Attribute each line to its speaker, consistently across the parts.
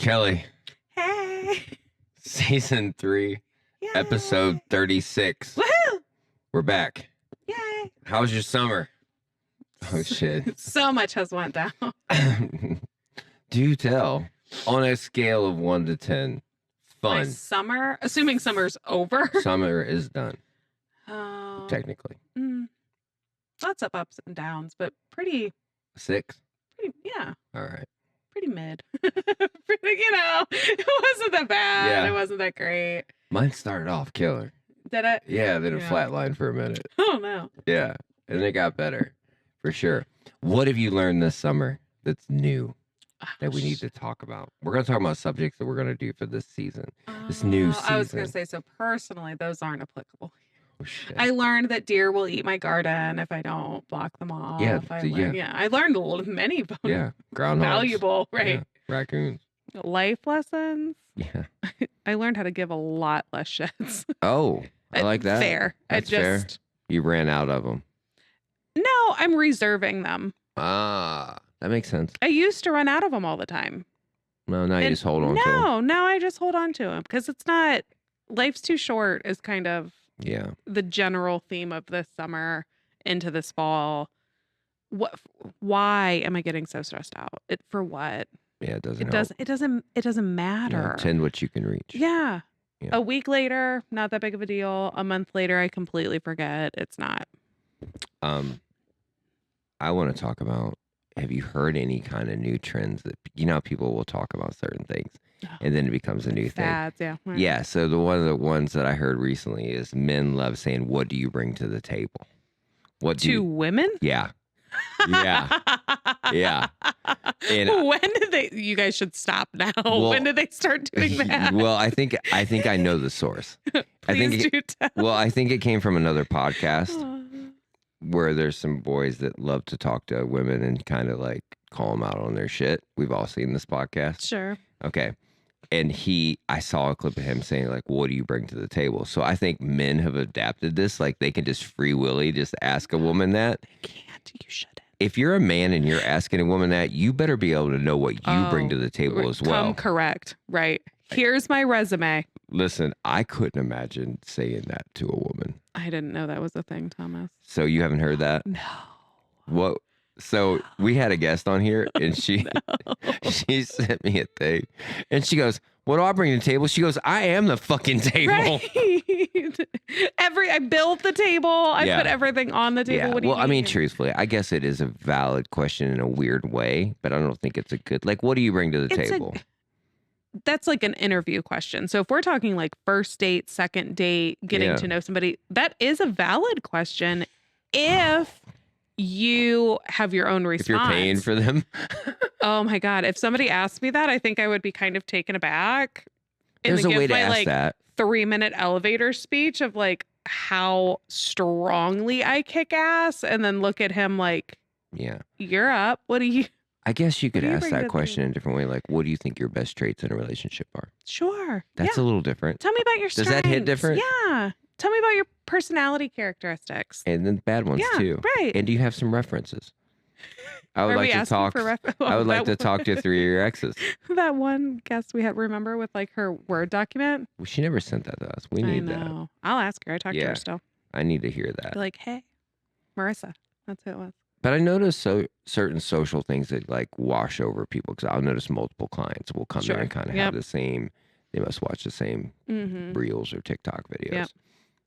Speaker 1: Kelly,
Speaker 2: Hey.
Speaker 1: season 3,
Speaker 2: Yay.
Speaker 1: episode 36.
Speaker 2: Woohoo.
Speaker 1: We're back.
Speaker 2: Yay.
Speaker 1: How was your summer? Oh, shit.
Speaker 2: So much has went down.
Speaker 1: Do tell. On a scale of 1 to 10,
Speaker 2: My
Speaker 1: fun.
Speaker 2: summer, assuming summer's over.
Speaker 1: Summer is done,
Speaker 2: Oh,
Speaker 1: technically.
Speaker 2: lots of ups and downs, but pretty,
Speaker 1: 6?
Speaker 2: yeah,
Speaker 1: All right.
Speaker 2: pretty mid. It wasn't that bad.
Speaker 1: Yeah.
Speaker 2: It wasn't that great.
Speaker 1: Mine started off killer.
Speaker 2: Did it?
Speaker 1: Yeah, then it
Speaker 2: Yeah.
Speaker 1: flatlined for a minute.
Speaker 2: Oh, no.
Speaker 1: Yeah, and it got better, for sure. What have you learned this summer that's new that we need to talk about? We're going to talk about subjects that we're going to do for this season. This new
Speaker 2: I was going to
Speaker 1: season.
Speaker 2: say, so personally, those aren't applicable.
Speaker 1: Oh, shit.
Speaker 2: I learned that deer will eat my garden if I don't block them off.
Speaker 1: Yeah,
Speaker 2: I learned many
Speaker 1: Yeah, groundhogs.
Speaker 2: valuable, right?
Speaker 1: Yeah, raccoons.
Speaker 2: Life lessons.
Speaker 1: Yeah.
Speaker 2: I learned how to give a lot less shits.
Speaker 1: Oh, I like that.
Speaker 2: Fair.
Speaker 1: That's fair. You ran out of them.
Speaker 2: No, I'm reserving them.
Speaker 1: Ah, that makes sense.
Speaker 2: I used to run out of them all the time.
Speaker 1: No, now you
Speaker 2: And
Speaker 1: just hold on to them.
Speaker 2: No, now I just hold on to them because it's not. Life's too short is kind of
Speaker 1: Yeah.
Speaker 2: the general theme of this summer into this fall. Why am I getting so stressed out? For what?
Speaker 1: Yeah, it doesn't
Speaker 2: It
Speaker 1: help.
Speaker 2: doesn't. It doesn't matter.
Speaker 1: Tend what you can reach.
Speaker 2: Yeah.
Speaker 1: Yeah.
Speaker 2: A week later, not that big of a deal. A month later, I completely forget. It's not.
Speaker 1: I want to talk about, have you heard any kind of new trends that, how people will talk about certain things and then it becomes a new thing?
Speaker 2: Fads, yeah. Right.
Speaker 1: Yeah, so one of the ones that I heard recently is men love saying, "What do you bring to the table?" What do
Speaker 2: To
Speaker 1: you?
Speaker 2: women?
Speaker 1: Yeah, yeah, yeah. And
Speaker 2: when did they? You guys should stop now.
Speaker 1: Well,
Speaker 2: when did they start doing that?
Speaker 1: well, I think I know the source. I think
Speaker 2: Please do tell.
Speaker 1: Well, I think it came from another podcast
Speaker 2: Oh.
Speaker 1: where there's some boys that love to talk to women and kind of like call them out on their shit. We've all seen this podcast.
Speaker 2: Sure.
Speaker 1: Okay. And I saw a clip of him saying, like, what do you bring to the table? So I think men have adapted this. Like, they can just free willy just ask a woman that.
Speaker 2: They can't. You shouldn't.
Speaker 1: If you're a man and you're asking a woman that, you better be able to know what you bring to the table as well.
Speaker 2: Correct. Right. Here's my resume.
Speaker 1: Listen, I couldn't imagine saying that to a woman.
Speaker 2: I didn't know that was a thing, Thomas.
Speaker 1: So you haven't heard that?
Speaker 2: No.
Speaker 1: What? So we had a guest on here and she
Speaker 2: No.
Speaker 1: she sent me a thing and she goes, "What do I bring to the table?" She goes, "I am the fucking table."
Speaker 2: Right. I built the table. I
Speaker 1: Yeah.
Speaker 2: put everything on the table.
Speaker 1: Yeah.
Speaker 2: What do you
Speaker 1: Well, I mean,
Speaker 2: mean?
Speaker 1: truthfully, I guess it is a valid question in a weird way, but I don't think it's a good, like, what do you bring to the
Speaker 2: It's
Speaker 1: table?
Speaker 2: That's like an interview question. So if we're talking like first date, second date, getting
Speaker 1: Yeah.
Speaker 2: to know somebody, that is a valid question if you have your own response.
Speaker 1: If you're paying for them.
Speaker 2: Oh my God. If somebody asked me that, I think I would be kind of taken aback. And
Speaker 1: There's a
Speaker 2: then
Speaker 1: way
Speaker 2: give
Speaker 1: to
Speaker 2: my
Speaker 1: ask that.
Speaker 2: 3-minute elevator speech of like how strongly I kick ass and then look at him like,
Speaker 1: Yeah.
Speaker 2: you're up. What do you?
Speaker 1: I guess you could
Speaker 2: do you
Speaker 1: ask
Speaker 2: bring to
Speaker 1: that
Speaker 2: the
Speaker 1: question in a different way. Like, what do you think your best traits in a relationship are?
Speaker 2: Sure.
Speaker 1: That's
Speaker 2: yeah.
Speaker 1: a little different.
Speaker 2: Tell me about your
Speaker 1: Does
Speaker 2: strengths.
Speaker 1: that hit different?
Speaker 2: Yeah. Tell me about your personality characteristics.
Speaker 1: And then bad ones
Speaker 2: Yeah,
Speaker 1: too.
Speaker 2: right.
Speaker 1: And do you have some references? I would
Speaker 2: Are
Speaker 1: like
Speaker 2: we
Speaker 1: to
Speaker 2: asking
Speaker 1: talk.
Speaker 2: for
Speaker 1: I would like to
Speaker 2: that
Speaker 1: talk to 3 of your exes.
Speaker 2: That one guest we had, remember, with like her Word document?
Speaker 1: Well, she never sent that to us. We
Speaker 2: I
Speaker 1: need that.
Speaker 2: know. I'll ask her. I talk to
Speaker 1: Yeah.
Speaker 2: her still.
Speaker 1: I need to hear that.
Speaker 2: Be like, hey, Marissa. That's who it was.
Speaker 1: But I notice certain social things that like wash over people, because I'll notice multiple clients will come
Speaker 2: Sure.
Speaker 1: in and kind of
Speaker 2: Yep.
Speaker 1: have the same. They must watch the same
Speaker 2: Mm-hmm.
Speaker 1: reels or TikTok videos.
Speaker 2: Yep.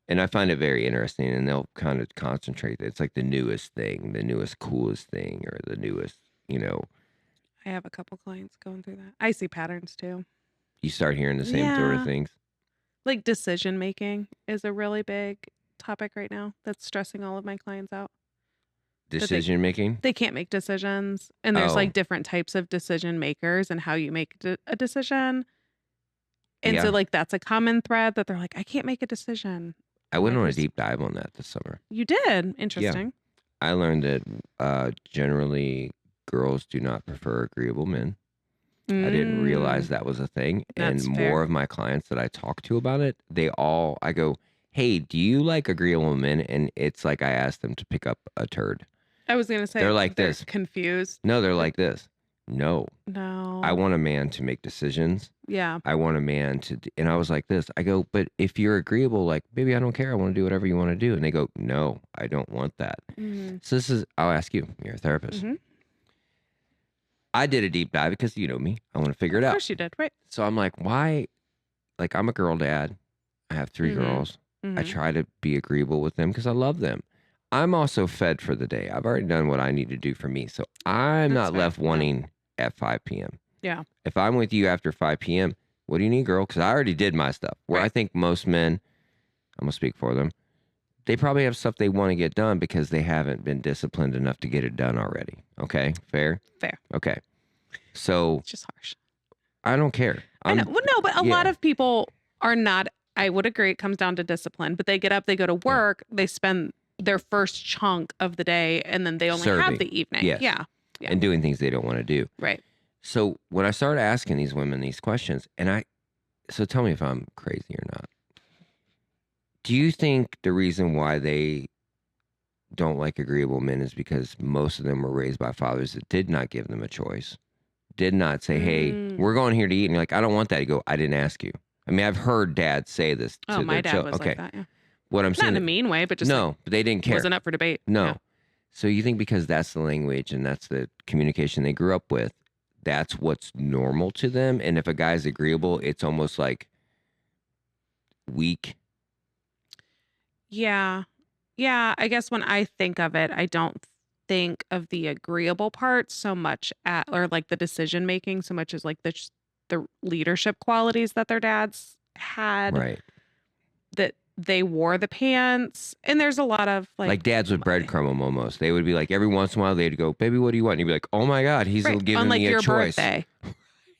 Speaker 1: And I find it very interesting, and they'll kind of concentrate. It's like the newest thing, the newest, coolest thing, or the newest,
Speaker 2: I have a couple clients going through that. I see patterns too.
Speaker 1: you start hearing the same sort
Speaker 2: Yeah.
Speaker 1: of things.
Speaker 2: Like decision making is a really big topic right now that's stressing all of my clients out.
Speaker 1: Decision making.
Speaker 2: They can't make decisions. And there's
Speaker 1: Oh.
Speaker 2: like different types of decision makers and how you make a decision. And
Speaker 1: Yeah.
Speaker 2: so like that's a common thread that they're like, I can't make a decision.
Speaker 1: I went
Speaker 2: like
Speaker 1: on a
Speaker 2: this-
Speaker 1: deep dive on that this summer.
Speaker 2: You did. Interesting.
Speaker 1: I learned that generally girls do not prefer agreeable men. I didn't realize that was a thing. And
Speaker 2: That's
Speaker 1: more
Speaker 2: fair.
Speaker 1: of my clients that I talk to about it, I go, hey, do you like agreeable men? And it's like I asked them to pick up a turd.
Speaker 2: I was going to say
Speaker 1: They're like
Speaker 2: they're
Speaker 1: this.
Speaker 2: confused.
Speaker 1: No, they're like this. No.
Speaker 2: No.
Speaker 1: I want a man to make decisions.
Speaker 2: Yeah.
Speaker 1: I want a man to, and I was like this. I go, but if you're agreeable, like, baby, I don't care. I want to do whatever you want to do. And they go, no, I don't want that.
Speaker 2: Mm-hmm.
Speaker 1: So this is, I'll ask you, you're a therapist.
Speaker 2: Mm-hmm.
Speaker 1: I did a deep dive because you know me. I want to figure it
Speaker 2: Of
Speaker 1: out.
Speaker 2: course you did, right?
Speaker 1: So I'm like, why? Like, I'm a girl dad. I have 3
Speaker 2: Mhm.
Speaker 1: girls. I
Speaker 2: Mhm.
Speaker 1: try to be agreeable with them because I love them. I'm also fed for the day. I've already done what I need to do for me. So I'm
Speaker 2: That's
Speaker 1: not
Speaker 2: fair,
Speaker 1: left
Speaker 2: yeah.
Speaker 1: wanting at 5 p.m.
Speaker 2: Yeah.
Speaker 1: If I'm with you after 5 p.m., what do you need, girl? Because I already did my stuff. Where I
Speaker 2: Right.
Speaker 1: think most men, I'm going to speak for them, they probably have stuff they want to get done because they haven't been disciplined enough to get it done already. Okay? Fair?
Speaker 2: Fair.
Speaker 1: Okay. So
Speaker 2: It's just harsh.
Speaker 1: I don't care.
Speaker 2: I know. Well, no, but a lot
Speaker 1: yeah.
Speaker 2: of people are not. I would agree. It comes down to discipline. But they get up, they go to work, they spend their first chunk of the day, and then they only have
Speaker 1: Serving.
Speaker 2: the evening.
Speaker 1: Yes.
Speaker 2: Yeah. Yeah.
Speaker 1: And doing things they don't want to do.
Speaker 2: Right.
Speaker 1: So when I started asking these women these questions, so tell me if I'm crazy or not. Do you think the reason why they don't like agreeable men is because most of them were raised by fathers that did not give them a choice, did not say, hey,
Speaker 2: Mm.
Speaker 1: we're going here to eat. And you're like, I don't want that. You go, I didn't ask you. I mean, I've heard dads say this to
Speaker 2: Oh, my
Speaker 1: their
Speaker 2: dad
Speaker 1: children.
Speaker 2: was
Speaker 1: Okay.
Speaker 2: like that. Yeah.
Speaker 1: What I'm
Speaker 2: Not
Speaker 1: saying
Speaker 2: in a mean way, but just
Speaker 1: no,
Speaker 2: like,
Speaker 1: but they didn't care.
Speaker 2: wasn't up for debate.
Speaker 1: No.
Speaker 2: Yeah.
Speaker 1: So you think because that's the language and that's the communication they grew up with, that's what's normal to them? And if a guy's agreeable, it's almost like weak.
Speaker 2: Yeah. Yeah. I guess when I think of it, I don't think of the agreeable part so much or like the decision making so much as like the leadership qualities that their dads had,
Speaker 1: Right.
Speaker 2: that they wore the pants. And there's a lot of
Speaker 1: Like dads would breadcrumb them almost. They would be like, every once in a while, they'd go, baby, what do you want? And you'd be like, oh my God, he's
Speaker 2: right,
Speaker 1: giving
Speaker 2: on like
Speaker 1: me a
Speaker 2: your
Speaker 1: choice.
Speaker 2: birthday.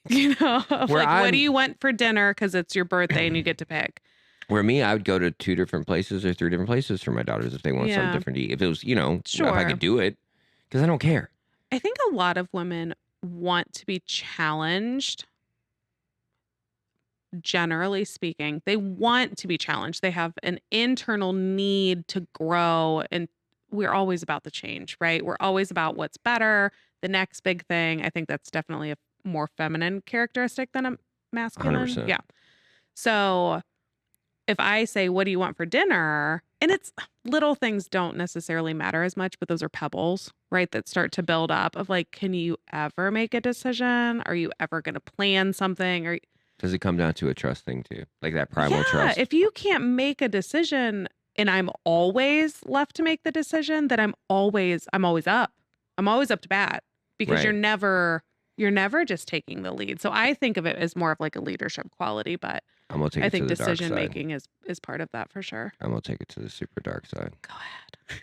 Speaker 2: You know, of
Speaker 1: Where
Speaker 2: like, what do
Speaker 1: I'm-
Speaker 2: you want for dinner? Because it's your birthday and you get to pick.
Speaker 1: Where me, I would go to 2 different places or 3 different places for my daughters if they want something
Speaker 2: Yeah.
Speaker 1: different to eat. If it was, if I
Speaker 2: Sure.
Speaker 1: could do it, because I don't care.
Speaker 2: I think a lot of women want to be challenged. Generally speaking, they want to be challenged. They have an internal need to grow, and we're always about the change, right? We're always about what's better, the next big thing. I think that's definitely a more feminine characteristic than a masculine.
Speaker 1: 100%.
Speaker 2: Yeah. So if I say, what do you want for dinner? And it's little things don't necessarily matter as much, but those are pebbles, right? That start to build up of like, can you ever make a decision? Are you ever going to plan something? Or
Speaker 1: Does it come down to a trust thing too? Like that primal trust?
Speaker 2: if you can't make a decision and I'm always left to make the decision, then I'm always up. I'm always up to bat because
Speaker 1: Right.
Speaker 2: you're never just taking the lead. So I think of it as more of like a leadership quality, but
Speaker 1: I'm going to take
Speaker 2: I
Speaker 1: it to
Speaker 2: think
Speaker 1: the dark
Speaker 2: decision
Speaker 1: side.
Speaker 2: making is part of that for sure.
Speaker 1: I'm going to take it to the super dark side.
Speaker 2: Go ahead.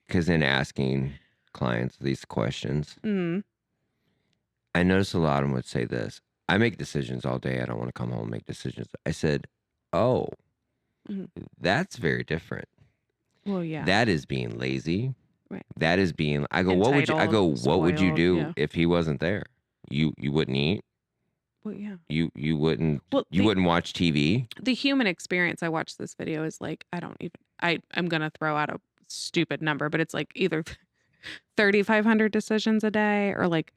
Speaker 1: Because in asking clients these questions,
Speaker 2: Mm.
Speaker 1: I noticed a lot of them would say this. I make decisions all day. I don't want to come home and make decisions. I said, oh,
Speaker 2: Mhm.
Speaker 1: that's very different.
Speaker 2: Well, yeah.
Speaker 1: That is being lazy.
Speaker 2: Right.
Speaker 1: That is being, I go, what would you
Speaker 2: Entitled,
Speaker 1: do
Speaker 2: spoiled, yeah.
Speaker 1: if he wasn't there? You wouldn't eat.
Speaker 2: Well, yeah.
Speaker 1: You wouldn't,
Speaker 2: Well,
Speaker 1: you wouldn't watch TV.
Speaker 2: the human experience. I watched this video is like, I'm going to throw out a stupid number, but it's like either 3,500 decisions a day or like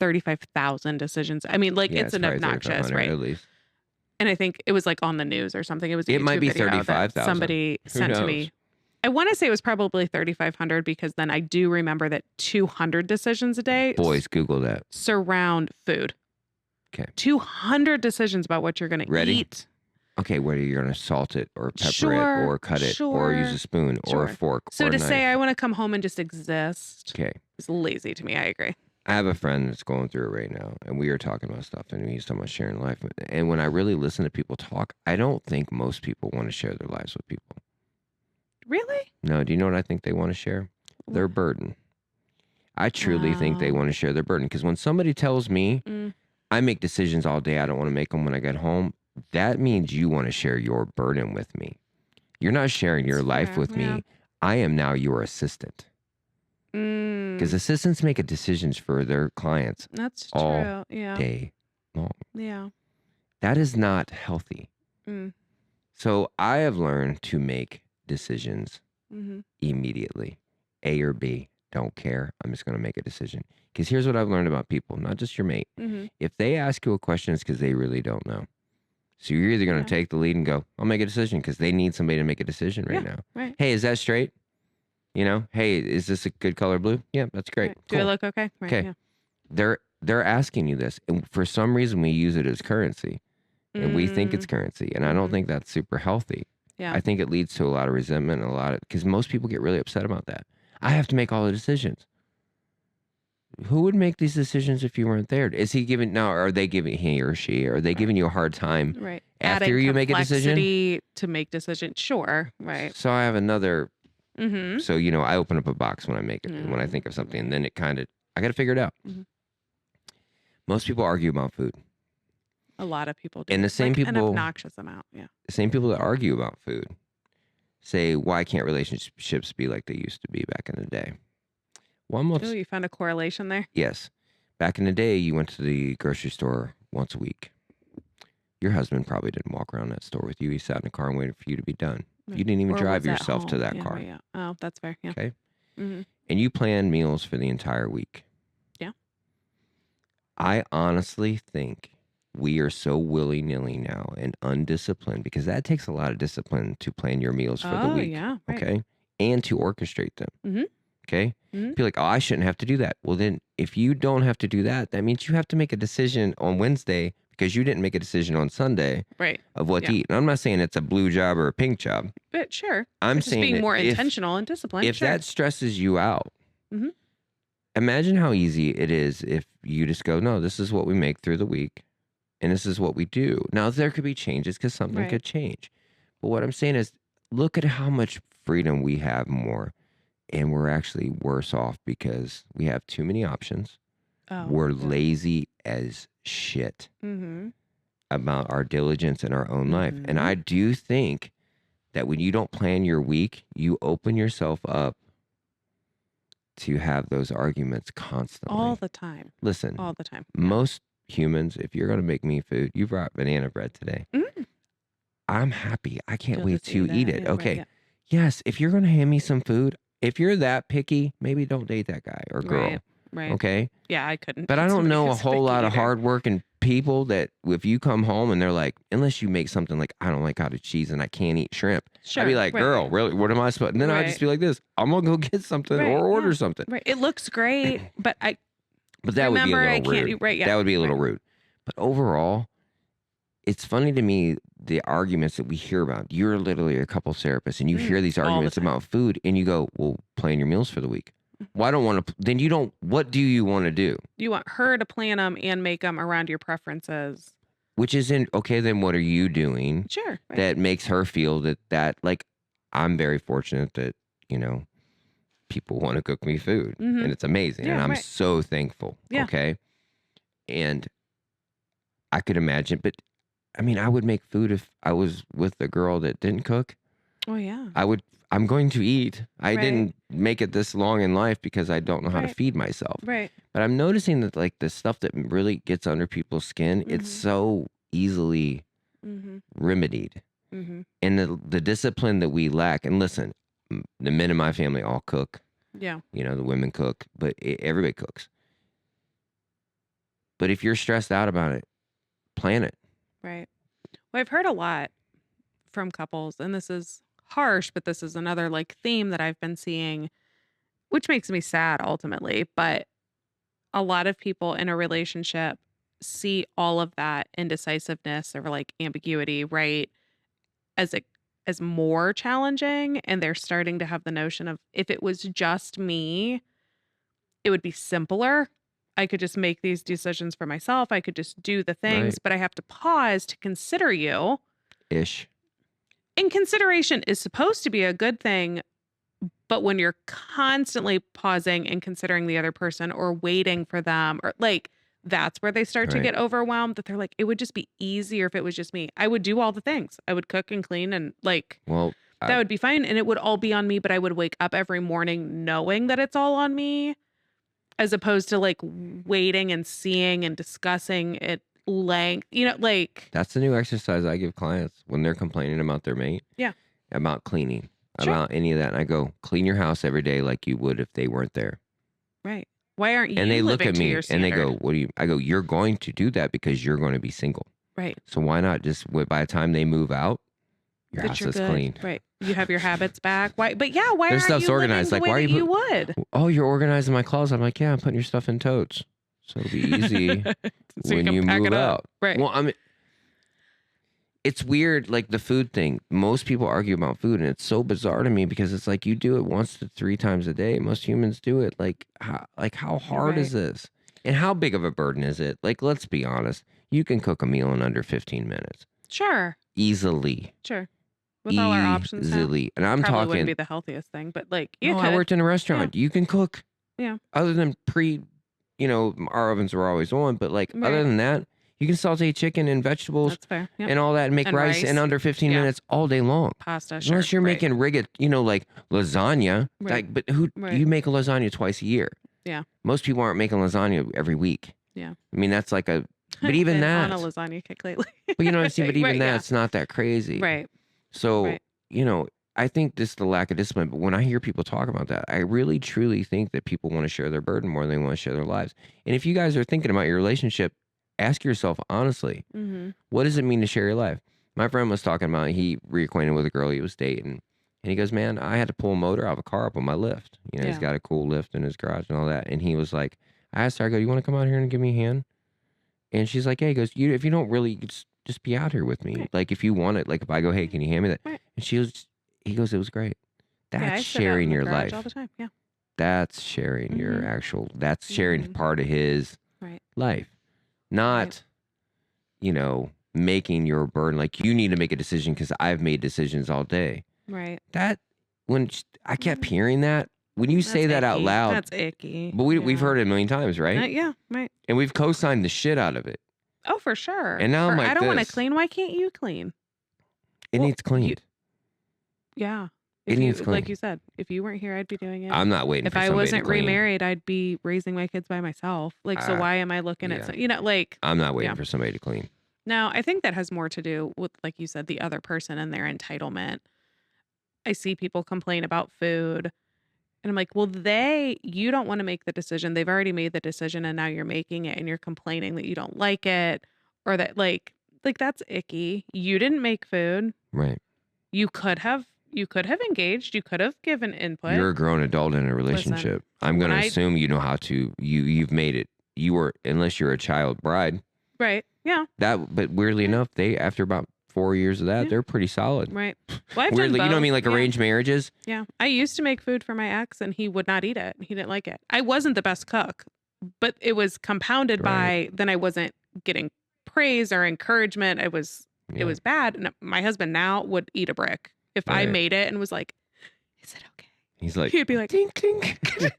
Speaker 2: 35,000 decisions. I mean, like
Speaker 1: Yeah,
Speaker 2: it's an
Speaker 1: probably
Speaker 2: obnoxious,
Speaker 1: 3,500
Speaker 2: right?
Speaker 1: At least.
Speaker 2: And I think it was like on the news or something. It was a
Speaker 1: It might
Speaker 2: YouTube
Speaker 1: be
Speaker 2: video that
Speaker 1: 35,000.
Speaker 2: somebody
Speaker 1: Who
Speaker 2: sent to
Speaker 1: knows?
Speaker 2: me. I want to say it was probably 3,500 because then I do remember that 200 decisions a day
Speaker 1: Boys, Google that.
Speaker 2: surround food.
Speaker 1: Okay.
Speaker 2: 200 decisions about what you're going to
Speaker 1: Ready?
Speaker 2: eat.
Speaker 1: Okay, whether you're going to salt it or pepper
Speaker 2: Sure,
Speaker 1: it or cut it or use
Speaker 2: sure,
Speaker 1: a spoon or a
Speaker 2: sure.
Speaker 1: fork
Speaker 2: So
Speaker 1: or a
Speaker 2: to
Speaker 1: knife.
Speaker 2: say I want to come home and just exist
Speaker 1: Okay.
Speaker 2: is lazy to me. I agree.
Speaker 1: I have a friend that's going through it right now, and we are talking about stuff, and he's talking about sharing life. And when I really listen to people talk, I don't think most people want to share their lives with people.
Speaker 2: Really?
Speaker 1: No, do you know what I think they want to share? Their burden. I truly think they
Speaker 2: Wow.
Speaker 1: want to share their burden, because when somebody tells me,
Speaker 2: Mm.
Speaker 1: I make decisions all day, I don't want to make them when I get home, that means you want to share your burden with me. You're not sharing your
Speaker 2: That's
Speaker 1: life
Speaker 2: fair,
Speaker 1: with
Speaker 2: yeah.
Speaker 1: me. I am now your assistant. Because
Speaker 2: Mm.
Speaker 1: assistants make decisions for their clients
Speaker 2: That's
Speaker 1: all
Speaker 2: true. Yeah.
Speaker 1: day long.
Speaker 2: Yeah.
Speaker 1: That is not healthy.
Speaker 2: Mm.
Speaker 1: So I have learned to make decisions
Speaker 2: Mm-hmm.
Speaker 1: immediately. A or B. don't care. I'm just going to make a decision. Because here's what I've learned about people, not just your mate.
Speaker 2: Mm-hmm.
Speaker 1: If they ask you a question, it's because they really don't know. So you're either going to
Speaker 2: Yeah.
Speaker 1: take the lead and go, I'll make a decision, because they need somebody to make a decision right now.
Speaker 2: Right.
Speaker 1: Hey, is that straight? You know, hey, is this a good color blue? Yeah, that's great.
Speaker 2: Right. Do I look okay? Right.
Speaker 1: Okay.
Speaker 2: Yeah.
Speaker 1: They're asking you this. And for some reason, we use it as currency. And we think it's currency. And I don't think that's super healthy.
Speaker 2: Yeah.
Speaker 1: I think it leads to a lot of resentment and a lot of, because most people get really upset about that. I have to make all the decisions. Who would make these decisions if you weren't there? Is he giving, now, are they giving, he or she, are they giving you a hard time
Speaker 2: Right.
Speaker 1: after
Speaker 2: Adding
Speaker 1: you make a decision?
Speaker 2: complexity to make decisions. Sure. Right.
Speaker 1: So I have another,
Speaker 2: Mm-hmm.
Speaker 1: so, you know, I open up a box when I make it, when I think of something, and then it kind of, I got to figure it out.
Speaker 2: Mhm.
Speaker 1: Most people argue about food.
Speaker 2: A lot of people do.
Speaker 1: And the same
Speaker 2: An
Speaker 1: people,
Speaker 2: obnoxious amount. Yeah.
Speaker 1: the same people that argue about food say, why can't relationships be like they used to be back in the day? Well,
Speaker 2: Oh, you found a correlation there?
Speaker 1: yes. Back in the day, you went to the grocery store once a week. Your husband probably didn't walk around that store with you. He sat in the car and waited for you to be done.
Speaker 2: Right.
Speaker 1: You didn't even
Speaker 2: Or
Speaker 1: drive
Speaker 2: was at
Speaker 1: yourself to
Speaker 2: home.
Speaker 1: that
Speaker 2: Yeah,
Speaker 1: car.
Speaker 2: right, yeah. Oh, that's fair. Yeah.
Speaker 1: Okay.
Speaker 2: Mm-hmm.
Speaker 1: And you planned meals for the entire week.
Speaker 2: Yeah.
Speaker 1: I honestly think we are so willy-nilly now and undisciplined, because that takes a lot of discipline to plan your meals for the week.
Speaker 2: Yeah. Right.
Speaker 1: Okay. And to orchestrate them.
Speaker 2: Mhm.
Speaker 1: Okay.
Speaker 2: Mhm.
Speaker 1: Be like, oh, I shouldn't have to do that. Well, then if you don't have to do that, that means you have to make a decision on Wednesday, because you didn't make a decision on Sunday
Speaker 2: Right.
Speaker 1: of what to
Speaker 2: Yeah.
Speaker 1: eat. And I'm not saying it's a blue job or a pink job.
Speaker 2: But sure.
Speaker 1: I'm
Speaker 2: Just
Speaker 1: saying
Speaker 2: being
Speaker 1: that
Speaker 2: more
Speaker 1: if,
Speaker 2: intentional and disciplined.
Speaker 1: if
Speaker 2: Sure.
Speaker 1: that stresses you out,
Speaker 2: Mhm.
Speaker 1: imagine how easy it is if you just go, no, this is what we make through the week, and this is what we do. Now, there could be changes, because something
Speaker 2: Right.
Speaker 1: could change. But what I'm saying is, look at how much freedom we have more, and we're actually worse off because we have too many options.
Speaker 2: Oh.
Speaker 1: We're
Speaker 2: yeah.
Speaker 1: lazy as shit
Speaker 2: Mm-hmm.
Speaker 1: about our diligence in our own life. And
Speaker 2: Mhm.
Speaker 1: I do think that when you don't plan your week, you open yourself up to have those arguments constantly.
Speaker 2: All the time.
Speaker 1: Listen,
Speaker 2: All the time.
Speaker 1: most humans, if you're going to make me food, you brought banana bread today.
Speaker 2: Mm.
Speaker 1: I'm happy. I can't
Speaker 2: You'll
Speaker 1: wait
Speaker 2: just
Speaker 1: to eat
Speaker 2: that.
Speaker 1: it.
Speaker 2: Yeah, right,
Speaker 1: Okay.
Speaker 2: yeah.
Speaker 1: Yes. If you're going to hand me some food, if you're that picky, maybe don't date that guy or girl.
Speaker 2: Right. Right.
Speaker 1: Okay.
Speaker 2: Yeah, I couldn't.
Speaker 1: But I
Speaker 2: date
Speaker 1: don't
Speaker 2: somebody
Speaker 1: know a
Speaker 2: who's
Speaker 1: whole
Speaker 2: picky
Speaker 1: lot of
Speaker 2: either.
Speaker 1: hardworking people that if you come home and they're like, unless you make something like, I don't like cottage cheese and I can't eat shrimp.
Speaker 2: Sure.
Speaker 1: I'd be like,
Speaker 2: right,
Speaker 1: girl,
Speaker 2: right.
Speaker 1: really? What am I supposed? And then I'd just
Speaker 2: Right.
Speaker 1: be like this. I'm going to go get something
Speaker 2: Right,
Speaker 1: or order
Speaker 2: yeah.
Speaker 1: something.
Speaker 2: Right. It looks great, but I
Speaker 1: But that would be a
Speaker 2: remember I
Speaker 1: little
Speaker 2: can't
Speaker 1: rude.
Speaker 2: do right. Yeah.
Speaker 1: That would be a little
Speaker 2: right.
Speaker 1: rude. But overall, it's funny to me, the arguments that we hear about. You're literally a couple therapists and you hear these
Speaker 2: all the
Speaker 1: arguments
Speaker 2: time.
Speaker 1: about food and you go, well, plan your meals for the week. Well, I don't want to, then you don't, what do you want to do?
Speaker 2: You want her to plan them and make them around your preferences.
Speaker 1: Which isn't, okay, then what are you doing
Speaker 2: Sure. Right.
Speaker 1: that makes her feel that like, I'm very fortunate that, you know, people want to cook me food
Speaker 2: Mhm.
Speaker 1: and it's amazing. And
Speaker 2: Yeah,
Speaker 1: I'm
Speaker 2: right.
Speaker 1: so thankful.
Speaker 2: Yeah.
Speaker 1: Okay. And I could imagine, but I mean, I would make food if I was with a girl that didn't cook.
Speaker 2: Oh yeah.
Speaker 1: I'm going to eat. I
Speaker 2: Right.
Speaker 1: didn't make it this long in life because I don't know how to
Speaker 2: Right.
Speaker 1: feed myself.
Speaker 2: Right.
Speaker 1: But I'm noticing that like the stuff that really gets under people's skin, it's
Speaker 2: Mhm.
Speaker 1: so easily
Speaker 2: Mm-hmm.
Speaker 1: remedied.
Speaker 2: Mm-hmm.
Speaker 1: And the discipline that we lack. And listen, the men in my family all cook.
Speaker 2: Yeah.
Speaker 1: You know, the women cook, but everybody cooks. But if you're stressed out about it, plan it.
Speaker 2: Right. Well, I've heard a lot from couples, and this is harsh, but this is another like theme that I've been seeing, which makes me sad ultimately. But a lot of people in a relationship see all of that indecisiveness or like ambiguity, right, as more challenging, and they're starting to have the notion of if it was just me, it would be simpler. I could just make these decisions for myself. I could just do the things,
Speaker 1: Right.
Speaker 2: but I have to pause to consider you.
Speaker 1: Ish.
Speaker 2: And consideration is supposed to be a good thing, but when you're constantly pausing and considering the other person or waiting for them, or like that's where they start to
Speaker 1: Right.
Speaker 2: get overwhelmed, that they're like, it would just be easier if it was just me. I would do all the things. I would cook and clean and like
Speaker 1: Well,
Speaker 2: that would be fine. And it would all be on me, but I would wake up every morning knowing that it's all on me, as opposed to like waiting and seeing and discussing at length, like,
Speaker 1: that's the new exercise I give clients when they're complaining about their mate.
Speaker 2: Yeah.
Speaker 1: About cleaning.
Speaker 2: Sure.
Speaker 1: about any of that. And I go, clean your house every day like you would if they weren't there.
Speaker 2: Right. Why aren't
Speaker 1: And
Speaker 2: you
Speaker 1: they look
Speaker 2: living
Speaker 1: at
Speaker 2: to
Speaker 1: me
Speaker 2: your
Speaker 1: and they
Speaker 2: standard?
Speaker 1: go, what do you, I go, you're going to do that because you're going to be single.
Speaker 2: Right.
Speaker 1: So why not just, by the time they move out, your
Speaker 2: That
Speaker 1: house
Speaker 2: you're
Speaker 1: is
Speaker 2: good.
Speaker 1: clean.
Speaker 2: Right. You have your habits back. Why? But yeah, why
Speaker 1: Their
Speaker 2: aren't
Speaker 1: stuff's
Speaker 2: you
Speaker 1: organized.
Speaker 2: living the
Speaker 1: Like,
Speaker 2: way
Speaker 1: why are
Speaker 2: that you would?
Speaker 1: Oh, you're organizing my closet. I'm like, yeah, I'm putting your stuff in totes. So it'll be easy
Speaker 2: So
Speaker 1: when
Speaker 2: can
Speaker 1: you
Speaker 2: pack
Speaker 1: move
Speaker 2: it up.
Speaker 1: out.
Speaker 2: Right.
Speaker 1: Well, I mean, it's weird, like the food thing. Most people argue about food, and it's so bizarre to me because it's like you do it once to 3 times a day. Most humans do it. Like how hard is this? And how big of a burden is it? Like, let's be honest. You can cook a meal in under 15 minutes.
Speaker 2: Sure.
Speaker 1: Easily.
Speaker 2: Sure. With all our options now.
Speaker 1: Easily. And I'm
Speaker 2: Probably
Speaker 1: talking.
Speaker 2: wouldn't be the healthiest thing, but like you
Speaker 1: No,
Speaker 2: could.
Speaker 1: I worked in a restaurant. You can cook.
Speaker 2: Yeah.
Speaker 1: Other than our ovens were always on, but like
Speaker 2: Right.
Speaker 1: other than that, you can saute chicken and vegetables
Speaker 2: That's fair. Yep.
Speaker 1: and all that and make
Speaker 2: And
Speaker 1: rice in
Speaker 2: rice.
Speaker 1: under 15
Speaker 2: Yeah.
Speaker 1: minutes all day long.
Speaker 2: Pasta. Sure.
Speaker 1: Unless you're
Speaker 2: right.
Speaker 1: making like lasagna.
Speaker 2: Right.
Speaker 1: Like, but who
Speaker 2: Right.
Speaker 1: you make a lasagna twice a year?
Speaker 2: Yeah.
Speaker 1: Most people aren't making lasagna every week.
Speaker 2: Yeah.
Speaker 1: I mean, that's like a. But even
Speaker 2: Been
Speaker 1: that.
Speaker 2: on a lasagna kick lately.
Speaker 1: But you know what I'm saying? But even
Speaker 2: Right, yeah.
Speaker 1: that's not that crazy.
Speaker 2: Right.
Speaker 1: So
Speaker 2: Right.
Speaker 1: I think this is the lack of discipline. But when I hear people talk about that, I really truly think that people want to share their burden more than they want to share their lives. And if you guys are thinking about your relationship, ask yourself honestly,
Speaker 2: Mm-hmm.
Speaker 1: what does it mean to share your life? My friend was talking about he reacquainted with a girl he was dating. And he goes, man, I had to pull a motor out of a car up on my lift. He's
Speaker 2: Yeah.
Speaker 1: got a cool lift in his garage and all that. And he was like, I asked her, I go, you want to come out here and give me a hand? And she's like, yeah. He goes, if you don't really, just be out here with me.
Speaker 2: Right.
Speaker 1: Like if you want it, like if I go, hey, can you hand me that?
Speaker 2: Right.
Speaker 1: And he goes, it was great. That's
Speaker 2: I sit out in
Speaker 1: sharing
Speaker 2: the
Speaker 1: your
Speaker 2: garage
Speaker 1: life.
Speaker 2: all the time. Yeah.
Speaker 1: That's sharing your
Speaker 2: Mhm.
Speaker 1: actual, that's sharing
Speaker 2: Mhm.
Speaker 1: part of his
Speaker 2: Right.
Speaker 1: life. Not, making your burden. Like you need to make a decision because I've made decisions all day.
Speaker 2: Right.
Speaker 1: That, I kept hearing that, when you say
Speaker 2: That's
Speaker 1: that out
Speaker 2: icky.
Speaker 1: loud,
Speaker 2: That's icky.
Speaker 1: but we've heard it a million times, right?
Speaker 2: Yeah. Right.
Speaker 1: And we've co-signed the shit out of it.
Speaker 2: Oh, for sure.
Speaker 1: And now I'm like
Speaker 2: I don't want to
Speaker 1: this.
Speaker 2: clean. Why can't you clean?
Speaker 1: It
Speaker 2: Well,
Speaker 1: needs cleaned.
Speaker 2: Yeah.
Speaker 1: It
Speaker 2: If
Speaker 1: needs
Speaker 2: like
Speaker 1: cleaned.
Speaker 2: you said, if you weren't here, I'd be doing it.
Speaker 1: I'm not waiting
Speaker 2: If
Speaker 1: for
Speaker 2: I
Speaker 1: somebody
Speaker 2: wasn't
Speaker 1: to clean.
Speaker 2: remarried, I'd be raising my kids by myself. Like, so why am I looking at like?
Speaker 1: I'm not waiting
Speaker 2: Yeah.
Speaker 1: for somebody to clean.
Speaker 2: No, I think that has more to do with, like you said, the other person and their entitlement. I see people complain about food, and I'm like, well, you don't want to make the decision. They've already made the decision, and now you're making it, and you're complaining that you don't like it, or that like that's icky. You didn't make food.
Speaker 1: Right.
Speaker 2: You could have engaged. You could have given input.
Speaker 1: You're a grown adult in a relationship. I'm going to assume you know how to, you've made it. Unless you're a child bride.
Speaker 2: Right. Yeah.
Speaker 1: But weirdly enough, after about 4 years of that, they're pretty solid.
Speaker 2: Right. Well, I've
Speaker 1: Weirdly,
Speaker 2: done both.
Speaker 1: you know what I mean? Like arranged marriages.
Speaker 2: Yeah. I used to make food for my ex and he would not eat it. He didn't like it. I wasn't the best cook, but it was compounded by then I wasn't getting praise or encouragement. It was bad. And my husband now would eat a brick. If I made it and was like, is it okay?
Speaker 1: He's like,
Speaker 2: he'd be like,
Speaker 1: tink, tink.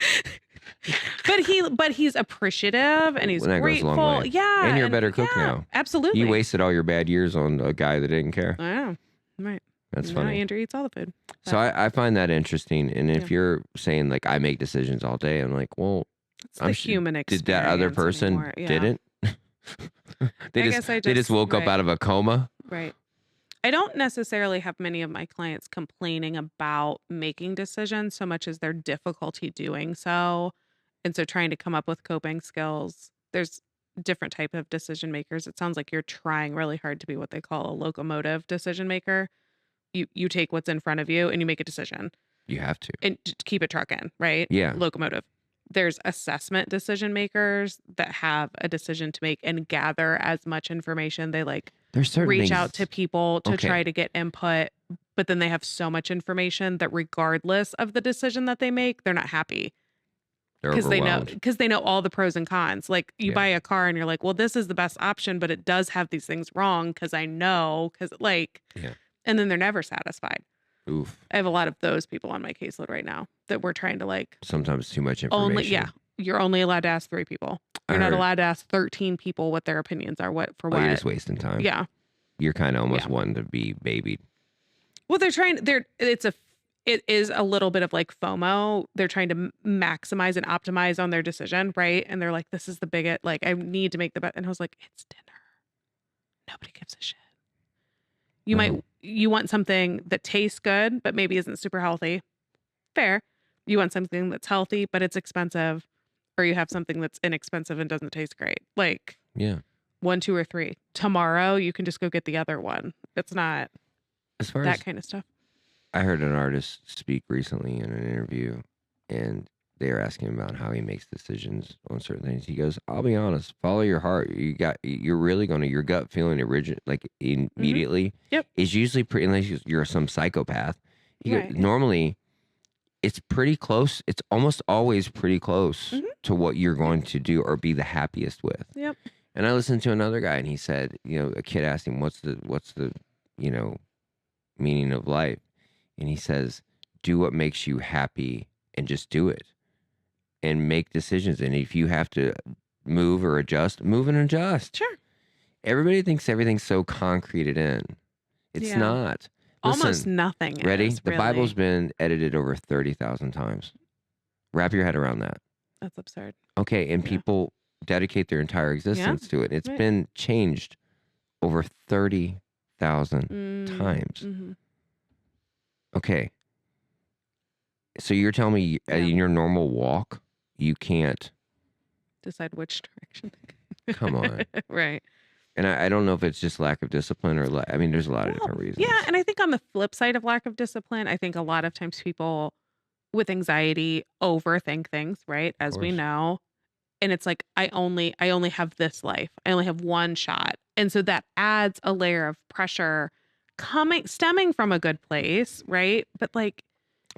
Speaker 2: but he's appreciative and he's
Speaker 1: Well, that goes a long
Speaker 2: grateful.
Speaker 1: way.
Speaker 2: Yeah.
Speaker 1: And you're a better cook now.
Speaker 2: Absolutely.
Speaker 1: You wasted all your bad years on a guy that didn't care.
Speaker 2: I know. Right.
Speaker 1: That's
Speaker 2: Now
Speaker 1: funny.
Speaker 2: Andrew eats all the food.
Speaker 1: So I find that interesting. And if you're saying like I make decisions all day, I'm like, well,
Speaker 2: It's the human experience.
Speaker 1: did that other person
Speaker 2: anymore. Yeah.
Speaker 1: didn't? They just woke up out of a coma.
Speaker 2: Right. I don't necessarily have many of my clients complaining about making decisions so much as their difficulty doing so. And so trying to come up with coping skills. There's different type of decision makers. It sounds like you're trying really hard to be what they call a locomotive decision maker. You take what's in front of you and you make a decision
Speaker 1: You have to.
Speaker 2: and just keep it trucking, right?
Speaker 1: Yeah.
Speaker 2: Locomotive. There's assessment decision makers that have a decision to make and gather as much information. They
Speaker 1: There's certain
Speaker 2: reach
Speaker 1: things,
Speaker 2: out to people to
Speaker 1: Okay.
Speaker 2: try to get input, but then they have so much information that regardless of the decision that they make, they're not happy
Speaker 1: they're
Speaker 2: because
Speaker 1: overwhelmed.
Speaker 2: they know all the pros and cons. Like you
Speaker 1: Yeah.
Speaker 2: buy a car and you're like, well, this is the best option, but it does have these things wrong because I know
Speaker 1: Yeah.
Speaker 2: and then they're never satisfied.
Speaker 1: Oof.
Speaker 2: I have a lot of those people on my caseload right now that we're trying to
Speaker 1: Sometimes too much information.
Speaker 2: you're only allowed to ask 3 people. You're not
Speaker 1: heard-
Speaker 2: allowed to ask 13 people what their opinions are, what.
Speaker 1: You're just wasting time.
Speaker 2: Yeah.
Speaker 1: You're kind of almost
Speaker 2: Yeah.
Speaker 1: wanting to be babied.
Speaker 2: Well, it is a little bit of FOMO. They're trying to maximize and optimize on their decision, right? And they're like, this is the biggest, I need to make the best. And I was like, it's dinner. Nobody gives a shit. You
Speaker 1: Uh-huh.
Speaker 2: might you want something that tastes good but maybe isn't super healthy. Fair. You want something that's healthy but it's expensive, or you have something that's inexpensive and doesn't taste great. Like
Speaker 1: Yeah.
Speaker 2: 1, 2, or 3. Tomorrow you can just go get the other one. It's not
Speaker 1: As far
Speaker 2: that
Speaker 1: as
Speaker 2: kind of stuff.
Speaker 1: I heard an artist speak recently in an interview, and they were asking him about how he makes decisions on certain things. He goes, "I'll be honest. Follow your heart. You're really going to your gut feeling like immediately
Speaker 2: Yep.
Speaker 1: is usually pretty unless you're some psychopath. He goes,
Speaker 2: Right, yeah.
Speaker 1: normally it's pretty close. It's almost always pretty close
Speaker 2: Mhm.
Speaker 1: to what you're going to do or be the happiest with."
Speaker 2: Yep.
Speaker 1: And I listened to another guy, and he said, a kid asked him, what's the meaning of life? And he says, do what makes you happy and just do it and make decisions. And if you have to move or adjust, move and adjust.
Speaker 2: Sure.
Speaker 1: Everybody thinks everything's so concreted in. It's
Speaker 2: Yeah.
Speaker 1: not.
Speaker 2: Almost
Speaker 1: Listen,
Speaker 2: nothing
Speaker 1: ready?
Speaker 2: is
Speaker 1: The
Speaker 2: really.
Speaker 1: Bible's been edited over 30,000 times. Wrap your head around that.
Speaker 2: That's absurd.
Speaker 1: Okay, and
Speaker 2: Yeah.
Speaker 1: people dedicate their entire existence to it. It's
Speaker 2: Right.
Speaker 1: been changed over 30,000 times.
Speaker 2: Mhm.
Speaker 1: Okay. So you're telling me
Speaker 2: Yeah.
Speaker 1: in your normal walk, you can't,
Speaker 2: Decide which direction.
Speaker 1: come on.
Speaker 2: Right.
Speaker 1: And I don't know if it's just lack of discipline or, there's a lot of different reasons.
Speaker 2: Yeah, and I think on the flip side of lack of discipline, I think a lot of times people with anxiety overthink things, right? As we
Speaker 1: course.
Speaker 2: know. And it's like, I only have this life. I only have one shot. And so that adds a layer of pressure stemming from a good place, right? But like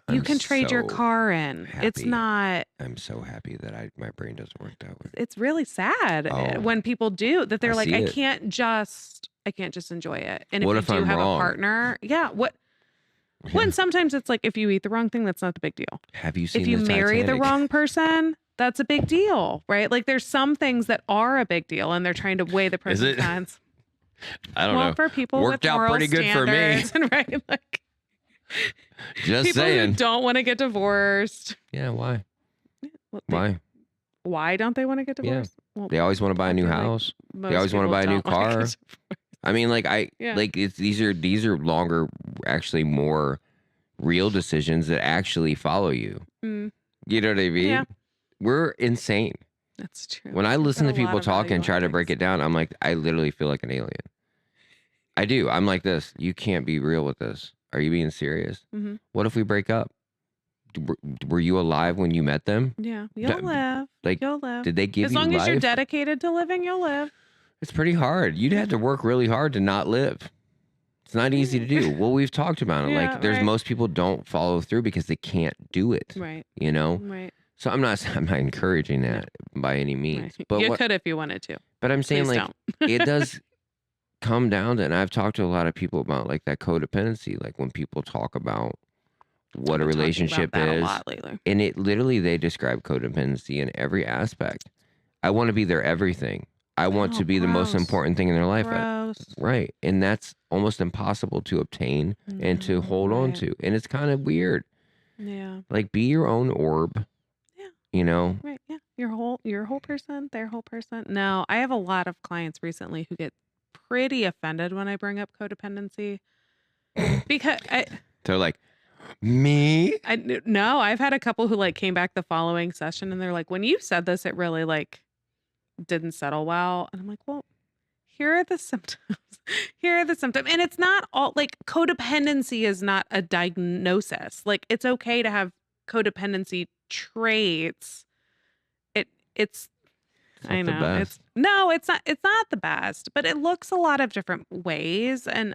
Speaker 2: you
Speaker 1: I'm
Speaker 2: can trade your
Speaker 1: so
Speaker 2: car in. It's
Speaker 1: happy.
Speaker 2: not.
Speaker 1: I'm so happy that my brain doesn't work that way.
Speaker 2: It's really sad
Speaker 1: Oh.
Speaker 2: when people do that. They're
Speaker 1: I
Speaker 2: like,
Speaker 1: see
Speaker 2: I
Speaker 1: it.
Speaker 2: can't just enjoy it. And
Speaker 1: What
Speaker 2: if
Speaker 1: if
Speaker 2: you do
Speaker 1: I'm
Speaker 2: have
Speaker 1: wrong?
Speaker 2: a partner, yeah, when sometimes it's like if you eat the wrong thing, that's not the big deal.
Speaker 1: Have you seen
Speaker 2: If you
Speaker 1: the
Speaker 2: marry the
Speaker 1: Titanic?
Speaker 2: wrong person, that's a big deal, right? Like there's some things that are a big deal, and they're trying to weigh the pros and
Speaker 1: it?
Speaker 2: cons.
Speaker 1: I don't
Speaker 2: Well,
Speaker 1: know.
Speaker 2: for people
Speaker 1: Worked
Speaker 2: with
Speaker 1: out
Speaker 2: moral
Speaker 1: pretty good for me.
Speaker 2: standards, right? Like
Speaker 1: Just
Speaker 2: people who
Speaker 1: saying.
Speaker 2: don't want to get divorced.
Speaker 1: Yeah, why?
Speaker 2: Well,
Speaker 1: Why?
Speaker 2: Why don't they want to get
Speaker 1: Yeah.
Speaker 2: divorced? Well,
Speaker 1: They always want to buy
Speaker 2: I
Speaker 1: a new
Speaker 2: feel like
Speaker 1: house.
Speaker 2: most
Speaker 1: always wanna
Speaker 2: people
Speaker 1: buy a new
Speaker 2: don't wanna get
Speaker 1: car.
Speaker 2: divorced.
Speaker 1: I mean,
Speaker 2: Yeah.
Speaker 1: these are longer, actually more real decisions that actually follow you.
Speaker 2: Mm,
Speaker 1: You know what I mean?
Speaker 2: Yeah.
Speaker 1: We're insane.
Speaker 2: that's true.
Speaker 1: When I
Speaker 2: We've
Speaker 1: listen
Speaker 2: got
Speaker 1: to
Speaker 2: a lot
Speaker 1: people
Speaker 2: of
Speaker 1: talk and
Speaker 2: value
Speaker 1: try to break
Speaker 2: ethics.
Speaker 1: it down, I'm like, I literally feel like an alien. I do. I'm like this. You can't be real with this. Are you being serious?
Speaker 2: Mhm.
Speaker 1: What if we break up? Were you alive when you met them?
Speaker 2: Yeah, you'll live.
Speaker 1: Like,
Speaker 2: You'll live.
Speaker 1: did they give
Speaker 2: As
Speaker 1: you
Speaker 2: long as you're
Speaker 1: life?
Speaker 2: dedicated to living, you'll live.
Speaker 1: It's pretty hard. You'd have to work really hard to not live. It's not easy to do. Well, we've talked about it.
Speaker 2: Yeah,
Speaker 1: Like, there's
Speaker 2: right.
Speaker 1: most people don't follow through because they can't do it.
Speaker 2: Right.
Speaker 1: You know.
Speaker 2: Right.
Speaker 1: So I'm not encouraging that by any means.
Speaker 2: Right.
Speaker 1: But
Speaker 2: You could if you wanted to.
Speaker 1: But I'm saying
Speaker 2: Please
Speaker 1: like
Speaker 2: don't.
Speaker 1: it does come down to, and I've talked to a lot of people about like that codependency. Like when people talk about what a
Speaker 2: I've been talking
Speaker 1: relationship
Speaker 2: about that
Speaker 1: is,
Speaker 2: a lot lately.
Speaker 1: and it literally they describe codependency in every aspect. I want to be their everything. I want
Speaker 2: Oh,
Speaker 1: to be the most
Speaker 2: gross.
Speaker 1: important thing in their life.
Speaker 2: Gross.
Speaker 1: Right. And that's almost impossible to obtain and to hold on
Speaker 2: Right.
Speaker 1: to. And it's kind of weird.
Speaker 2: Yeah.
Speaker 1: Like be your own orb.
Speaker 2: Yeah.
Speaker 1: You know?
Speaker 2: Right. Yeah. You're a whole person. They're a whole person. No, I have a lot of clients recently who get pretty offended when I bring up codependency because
Speaker 1: They're like, me?
Speaker 2: no, I've had a couple who like came back the following session and they're like, when you said this, it really like didn't settle well. And I'm like, well, here are the symptoms. Here are the symptoms. And it's not all like codependency is not a diagnosis. Like it's okay to have codependency traits. It's I
Speaker 1: not the
Speaker 2: know.
Speaker 1: best.
Speaker 2: It's not the best, but it looks a lot of different ways. And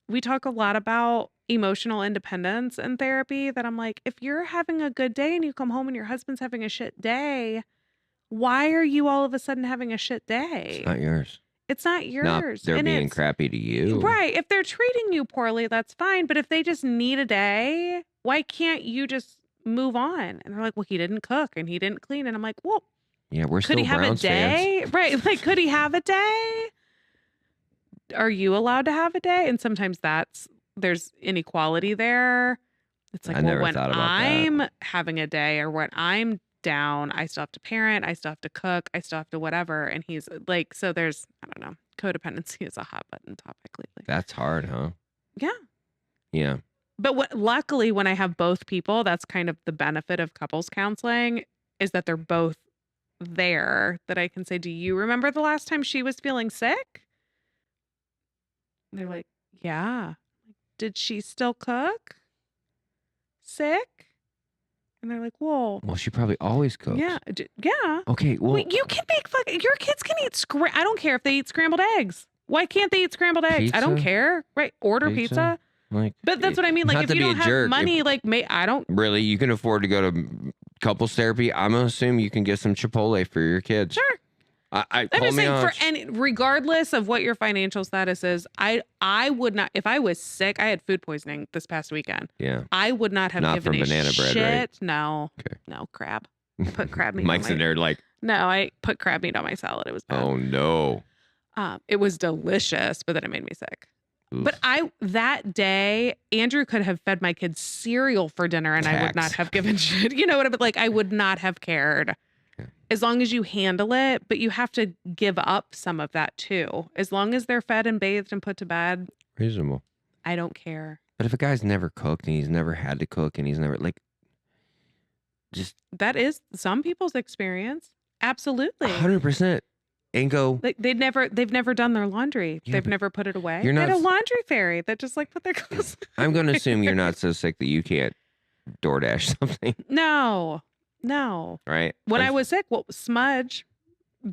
Speaker 2: we talk a lot about emotional independence in therapy that I'm like, if you're having a good day and you come home and your husband's having a shit day, why are you all of a sudden having a shit day?
Speaker 1: It's not yours.
Speaker 2: It's not yours.
Speaker 1: Not they're
Speaker 2: And
Speaker 1: being
Speaker 2: it's-
Speaker 1: crappy to you.
Speaker 2: Right. If they're treating you poorly, that's fine. But if they just need a day, why can't you just move on? And they're like, well, he didn't cook and he didn't clean. And I'm like, well,
Speaker 1: Yeah, we're
Speaker 2: could
Speaker 1: still
Speaker 2: he have
Speaker 1: Browns
Speaker 2: a day? Right. Like, could he have a day? Are you allowed to have a day? And sometimes there's inequality there. It's like,
Speaker 1: I
Speaker 2: well,
Speaker 1: never
Speaker 2: when
Speaker 1: thought about that.
Speaker 2: I'm having a day or when I'm down, I still have to parent, I still have to cook, I still have to whatever. And he's like, so there's, I don't know. codependency is a hot button topic lately.
Speaker 1: That's hard, huh?
Speaker 2: Yeah.
Speaker 1: Yeah.
Speaker 2: But luckily, when I have both people, that's kind of the benefit of couples counseling, is that they're both there, that I can say, do you remember the last time she was feeling sick? And they're like, yeah. Did she still cook? Sick? And they're like, whoa.
Speaker 1: Well, she probably always cooks.
Speaker 2: Yeah. Yeah.
Speaker 1: Okay. Well,
Speaker 2: Wait, you can make your kids can eat I don't care if they eat scrambled eggs. Why can't they eat scrambled eggs? I don't
Speaker 1: Pizza?
Speaker 2: care. Right. Order pizza.
Speaker 1: like,
Speaker 2: But that's what I mean. Like,
Speaker 1: not
Speaker 2: if
Speaker 1: to
Speaker 2: you
Speaker 1: be a
Speaker 2: don't have
Speaker 1: jerk,
Speaker 2: money, like, I don't.
Speaker 1: really, you can afford to go to couples therapy. I'm gonna assume you can get some Chipotle for your kids.
Speaker 2: Sure.
Speaker 1: I'm
Speaker 2: just saying, regardless of what your financial status is, I would not, if I was sick, I had food poisoning this past weekend.
Speaker 1: Yeah.
Speaker 2: I would not have
Speaker 1: Not
Speaker 2: given
Speaker 1: from
Speaker 2: a
Speaker 1: banana
Speaker 2: shit.
Speaker 1: bread, right?
Speaker 2: No.
Speaker 1: Okay.
Speaker 2: No, crab. Put crab meat.
Speaker 1: Mike's in there like,
Speaker 2: No, I put crab meat on my salad. It was bad.
Speaker 1: oh no.
Speaker 2: It was delicious, but then it made me sick.
Speaker 1: Oof.
Speaker 2: But that day, Andrew could have fed my kids cereal for dinner and I would not have given shit. You know what I mean? Like, I would not have cared.
Speaker 1: Yeah.
Speaker 2: As long as you handle it, but you have to give up some of that too. As long as they're fed and bathed and put to bed,
Speaker 1: Reasonable.
Speaker 2: I don't care.
Speaker 1: But if a guy's never cooked and he's never had to cook and he's never just
Speaker 2: that is some people's experience. Absolutely.
Speaker 1: 100%. And go.
Speaker 2: Like they've never done their laundry.
Speaker 1: Yeah,
Speaker 2: they've never put it away.
Speaker 1: You're
Speaker 2: They
Speaker 1: not.
Speaker 2: had a laundry fairy that just like put their clothes.
Speaker 1: I'm going to assume you're not so sick that you can't DoorDash something,
Speaker 2: No.
Speaker 1: right?
Speaker 2: When I was sick, Smudge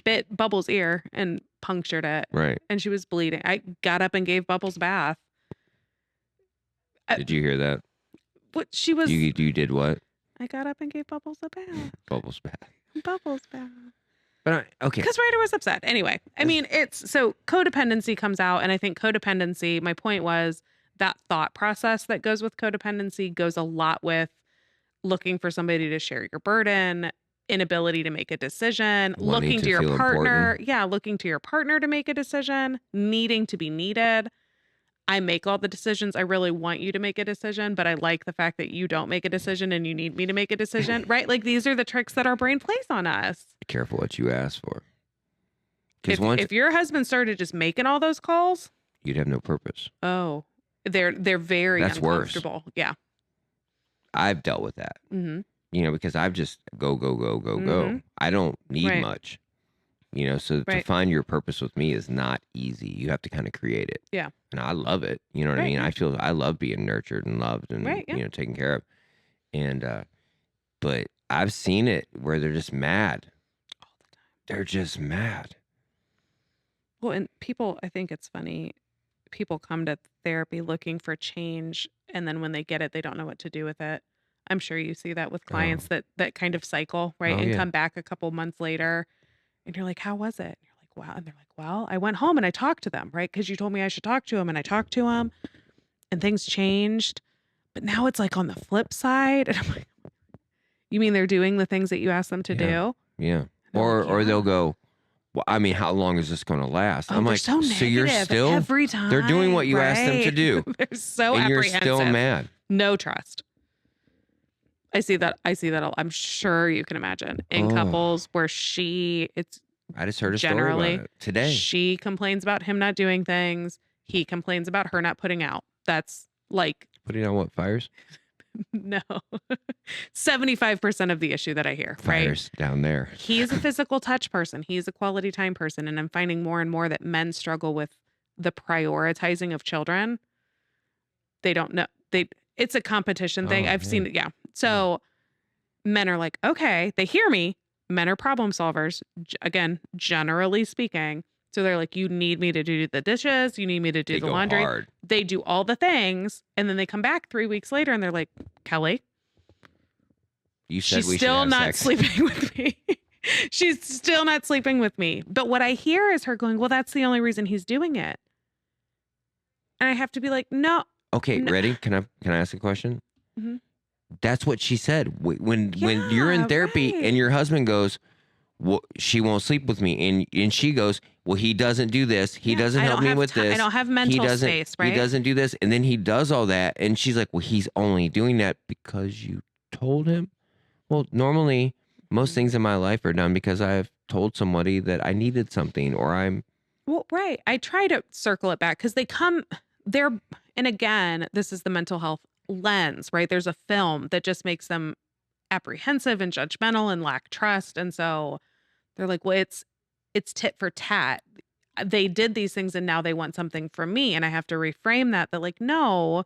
Speaker 2: bit Bubbles' ear and punctured it,
Speaker 1: right.
Speaker 2: and she was bleeding. I got up and gave Bubbles a bath.
Speaker 1: Did you hear that?
Speaker 2: What she was?
Speaker 1: You did what?
Speaker 2: I got up and gave Bubbles a bath.
Speaker 1: Bubbles bath.
Speaker 2: Bubbles bath.
Speaker 1: But okay.
Speaker 2: Because Ryder was upset. Anyway, I mean, it's so codependency comes out, and I think codependency. My point was that thought process that goes with codependency goes a lot with looking for somebody to share your burden, inability to make a decision,
Speaker 1: Wanting
Speaker 2: looking
Speaker 1: to
Speaker 2: to your
Speaker 1: feel
Speaker 2: partner.
Speaker 1: important.
Speaker 2: Yeah, looking to your partner to make a decision, needing to be needed. I make all the decisions. I really want you to make a decision, but I like the fact that you don't make a decision and you need me to make a decision, right? Like these are the tricks that our brain plays on us.
Speaker 1: Be careful what you ask for.
Speaker 2: If your husband started just making all those calls,
Speaker 1: you'd have no purpose.
Speaker 2: oh, they're very
Speaker 1: That's worse.
Speaker 2: uncomfortable. Yeah.
Speaker 1: I've dealt with that,
Speaker 2: Mm-hmm.
Speaker 1: because I've just go.
Speaker 2: Mhm.
Speaker 1: I don't need
Speaker 2: Right.
Speaker 1: much, so to
Speaker 2: Right.
Speaker 1: find your purpose with me is not easy. You have to kind of create it.
Speaker 2: Yeah.
Speaker 1: And I love it. You know what I
Speaker 2: Right,
Speaker 1: mean?
Speaker 2: yeah.
Speaker 1: I love being nurtured and loved and,
Speaker 2: Right, yeah.
Speaker 1: taken care of. And, but I've seen it where they're just mad.
Speaker 2: All the time.
Speaker 1: They're just mad.
Speaker 2: Well, and people, I think it's funny. People come to therapy looking for change, and then when they get it, they don't know what to do with it. I'm sure you see that with clients that kind of cycle, right?
Speaker 1: Oh,
Speaker 2: And
Speaker 1: yeah.
Speaker 2: come back a couple months later, and you're like, "How was it?" And you're like, "Wow." And they're like, "Well, I went home and I talked to them, right? Because you told me I should talk to them, and I talked to them, and things changed. But now it's like on the flip side." And I'm like, "You mean they're doing the things that you asked them to
Speaker 1: Yeah.
Speaker 2: do?"
Speaker 1: Yeah.
Speaker 2: And they're like,
Speaker 1: Or they'll
Speaker 2: "Yeah."
Speaker 1: go, well, I mean, how long is this going to last?
Speaker 2: Oh,
Speaker 1: I'm
Speaker 2: they're
Speaker 1: like,
Speaker 2: so
Speaker 1: so you're
Speaker 2: negative
Speaker 1: still,
Speaker 2: every time.
Speaker 1: they're doing what you asked them to
Speaker 2: right?
Speaker 1: do.
Speaker 2: They're so
Speaker 1: and you're
Speaker 2: apprehensive.
Speaker 1: still mad.
Speaker 2: No trust. I see that. I'm sure you can imagine in
Speaker 1: Oh.
Speaker 2: couples where it's
Speaker 1: I just heard a story
Speaker 2: generally
Speaker 1: about it today.
Speaker 2: she complains about him not doing things. He complains about her not putting out. That's like
Speaker 1: Putting on what? Fires?
Speaker 2: no, 75% of the issue that I hear. Right.
Speaker 1: Fires down there.
Speaker 2: He's a physical touch person. He's a quality time person. And I'm finding more and more that men struggle with the prioritizing of children. They don't know. It's a competition thing.
Speaker 1: Oh,
Speaker 2: I've
Speaker 1: yeah.
Speaker 2: seen it. Yeah. So men are like, okay, they hear me. Men are problem solvers. Again, generally speaking. So they're like, you need me to do the dishes. You need me to do
Speaker 1: They
Speaker 2: the
Speaker 1: go
Speaker 2: laundry.
Speaker 1: hard.
Speaker 2: They do all the things. And then they come back 3 weeks later and they're like, Kelly,
Speaker 1: You said
Speaker 2: she's
Speaker 1: we should
Speaker 2: still
Speaker 1: have
Speaker 2: not
Speaker 1: sex.
Speaker 2: sleeping with me. She's still not sleeping with me. But what I hear is her going, well, that's the only reason he's doing it. And I have to be like, no.
Speaker 1: Okay,
Speaker 2: No.
Speaker 1: ready? Can I ask a question?
Speaker 2: Mhm.
Speaker 1: That's what she said. When you're in
Speaker 2: Yeah,
Speaker 1: therapy
Speaker 2: right.
Speaker 1: and your husband goes, well, she won't sleep with me, and she goes, well, he doesn't do this. He
Speaker 2: Yeah,
Speaker 1: doesn't
Speaker 2: I
Speaker 1: help
Speaker 2: don't
Speaker 1: me
Speaker 2: have
Speaker 1: with this.
Speaker 2: I don't have mental
Speaker 1: he doesn't,
Speaker 2: space, right?
Speaker 1: He doesn't do this, and then he does all that, and she's like, well, he's only doing that because you told him. Well, normally, most things in my life are done because I've told somebody that I needed something, or I'm
Speaker 2: Well, right. I try to circle it back because they're, and again, this is the mental health lens, right? There's a film that just makes them apprehensive and judgmental and lack trust. And so they're like, well, it's tit for tat. They did these things and now they want something from me. And I have to reframe that like, no,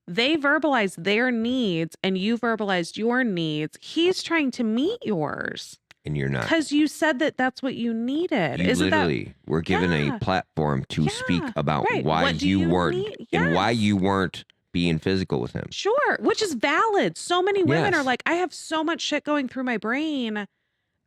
Speaker 2: they verbalized their needs and you verbalized your needs. He's trying to meet yours
Speaker 1: And you're not.
Speaker 2: because you said that that's what you needed.
Speaker 1: You
Speaker 2: Isn't that
Speaker 1: literally were given
Speaker 2: Yeah.
Speaker 1: a platform to speak
Speaker 2: Yeah,
Speaker 1: about
Speaker 2: right.
Speaker 1: why
Speaker 2: What do
Speaker 1: you
Speaker 2: you
Speaker 1: weren't
Speaker 2: need?
Speaker 1: and why
Speaker 2: Yes.
Speaker 1: you weren't being physical with him.
Speaker 2: Sure, which is valid. So many women are
Speaker 1: Yes.
Speaker 2: like, I have so much shit going through my brain.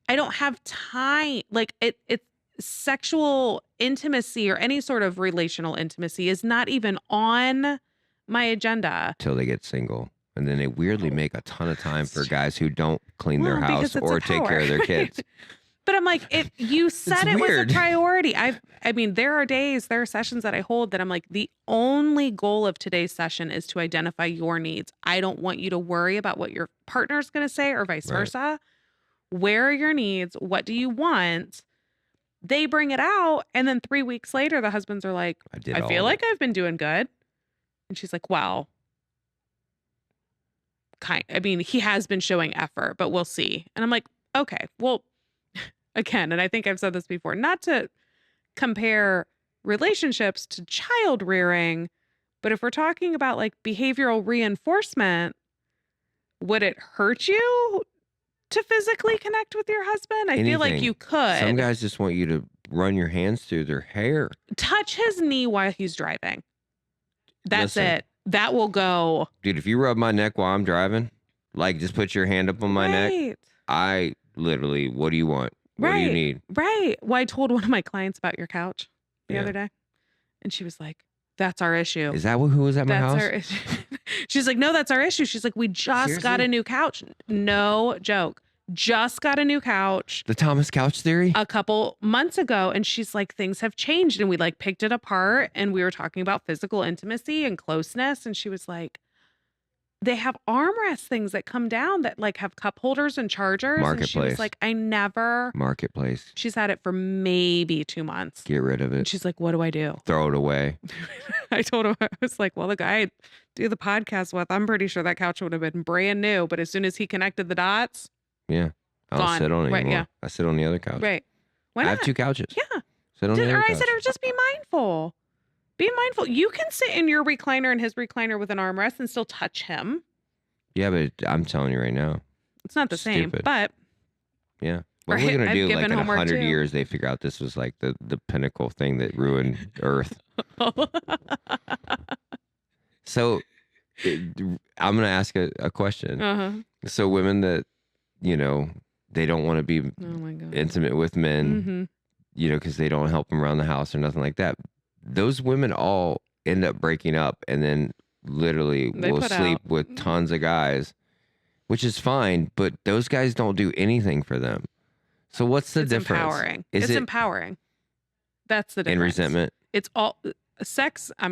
Speaker 2: I don't have time. Like it's sexual intimacy or any sort of relational intimacy is not even on my agenda.
Speaker 1: Till they get single. And then they weirdly make a ton of time for
Speaker 2: It's-
Speaker 1: guys who don't clean their
Speaker 2: Well,
Speaker 1: house
Speaker 2: because it's
Speaker 1: or
Speaker 2: a
Speaker 1: take care of their
Speaker 2: power.
Speaker 1: kids.
Speaker 2: But I'm like, if you said it
Speaker 1: weird.
Speaker 2: was a priority, I mean, there are sessions that I hold that I'm like, the only goal of today's session is to identify your needs. I don't want you to worry about what your partner's going to say or vice
Speaker 1: Right.
Speaker 2: versa. Where are your needs? What do you want? They bring it out. And then 3 weeks later, the husbands are like, I feel like I've been doing good. And she's like, well, he has been showing effort, but we'll see. And I'm like, okay, well, again, and I think I've said this before, not to compare relationships to child rearing, but if we're talking about like behavioral reinforcement, would it hurt you to physically connect with your husband? I feel like
Speaker 1: Anything.
Speaker 2: you could.
Speaker 1: Some guys just want you to run your hands through their hair.
Speaker 2: Touch his knee while he's driving. That's
Speaker 1: Listen.
Speaker 2: it. That will go.
Speaker 1: Dude, if you rub my neck while I'm driving, like just put your hand up on my neck,
Speaker 2: Right.
Speaker 1: I literally, what do you want? What do you
Speaker 2: Right.
Speaker 1: need?
Speaker 2: Right. Well, I told one of my clients about your couch the
Speaker 1: Yeah.
Speaker 2: other day, and she was like, that's our issue.
Speaker 1: Is that who was at my
Speaker 2: That's
Speaker 1: house?
Speaker 2: our issue. She's like, no, that's our issue. She's like, we just got
Speaker 1: Seriously?
Speaker 2: a new couch. No joke. Just got a new couch
Speaker 1: The Thomas Couch Theory?
Speaker 2: a couple months ago. And she's like, things have changed. And we like picked it apart and we were talking about physical intimacy and closeness. And she was like, they have armrest things that come down that like have cup holders and chargers. And she
Speaker 1: Marketplace.
Speaker 2: was like, I never,
Speaker 1: Marketplace.
Speaker 2: she's had it for maybe 2 months.
Speaker 1: Get rid of
Speaker 2: And
Speaker 1: it.
Speaker 2: she's like, what do I do?
Speaker 1: Throw it away.
Speaker 2: I told him, I was like, well, the guy I do the podcast with, I'm pretty sure that couch would have been brand new. But as soon as he connected the dots,
Speaker 1: Yeah. I don't
Speaker 2: Gone.
Speaker 1: sit on it
Speaker 2: Right,
Speaker 1: anymore.
Speaker 2: yeah.
Speaker 1: I sit on the other couch.
Speaker 2: right. Why
Speaker 1: I
Speaker 2: not?
Speaker 1: have 2 couches.
Speaker 2: Yeah.
Speaker 1: Sit on the
Speaker 2: Or
Speaker 1: other
Speaker 2: I
Speaker 1: couch.
Speaker 2: said, or just be mindful. Be mindful. You can sit in your recliner and his recliner with an armrest and still touch him.
Speaker 1: Yeah, but I'm telling you right now.
Speaker 2: It's not the same,
Speaker 1: Stupid.
Speaker 2: but
Speaker 1: Yeah. What
Speaker 2: Right,
Speaker 1: we're going to
Speaker 2: I've
Speaker 1: do, like
Speaker 2: given
Speaker 1: in
Speaker 2: homework
Speaker 1: 100
Speaker 2: too.
Speaker 1: years, they figure out this was like the pinnacle thing that ruined Earth. So I'm going to ask a question.
Speaker 2: uh-huh.
Speaker 1: So women that, they don't want to be
Speaker 2: Oh my God.
Speaker 1: intimate with men,
Speaker 2: Mm-hmm.
Speaker 1: because they don't help them around the house or nothing like that. Those women all end up breaking up and then literally
Speaker 2: They
Speaker 1: will
Speaker 2: put
Speaker 1: sleep
Speaker 2: out-
Speaker 1: with tons of guys, which is fine, but those guys don't do anything for them. So what's the
Speaker 2: It's
Speaker 1: difference?
Speaker 2: empowering.
Speaker 1: Is
Speaker 2: It's
Speaker 1: it
Speaker 2: empowering. That's the difference.
Speaker 1: in resentment?
Speaker 2: It's all sex. I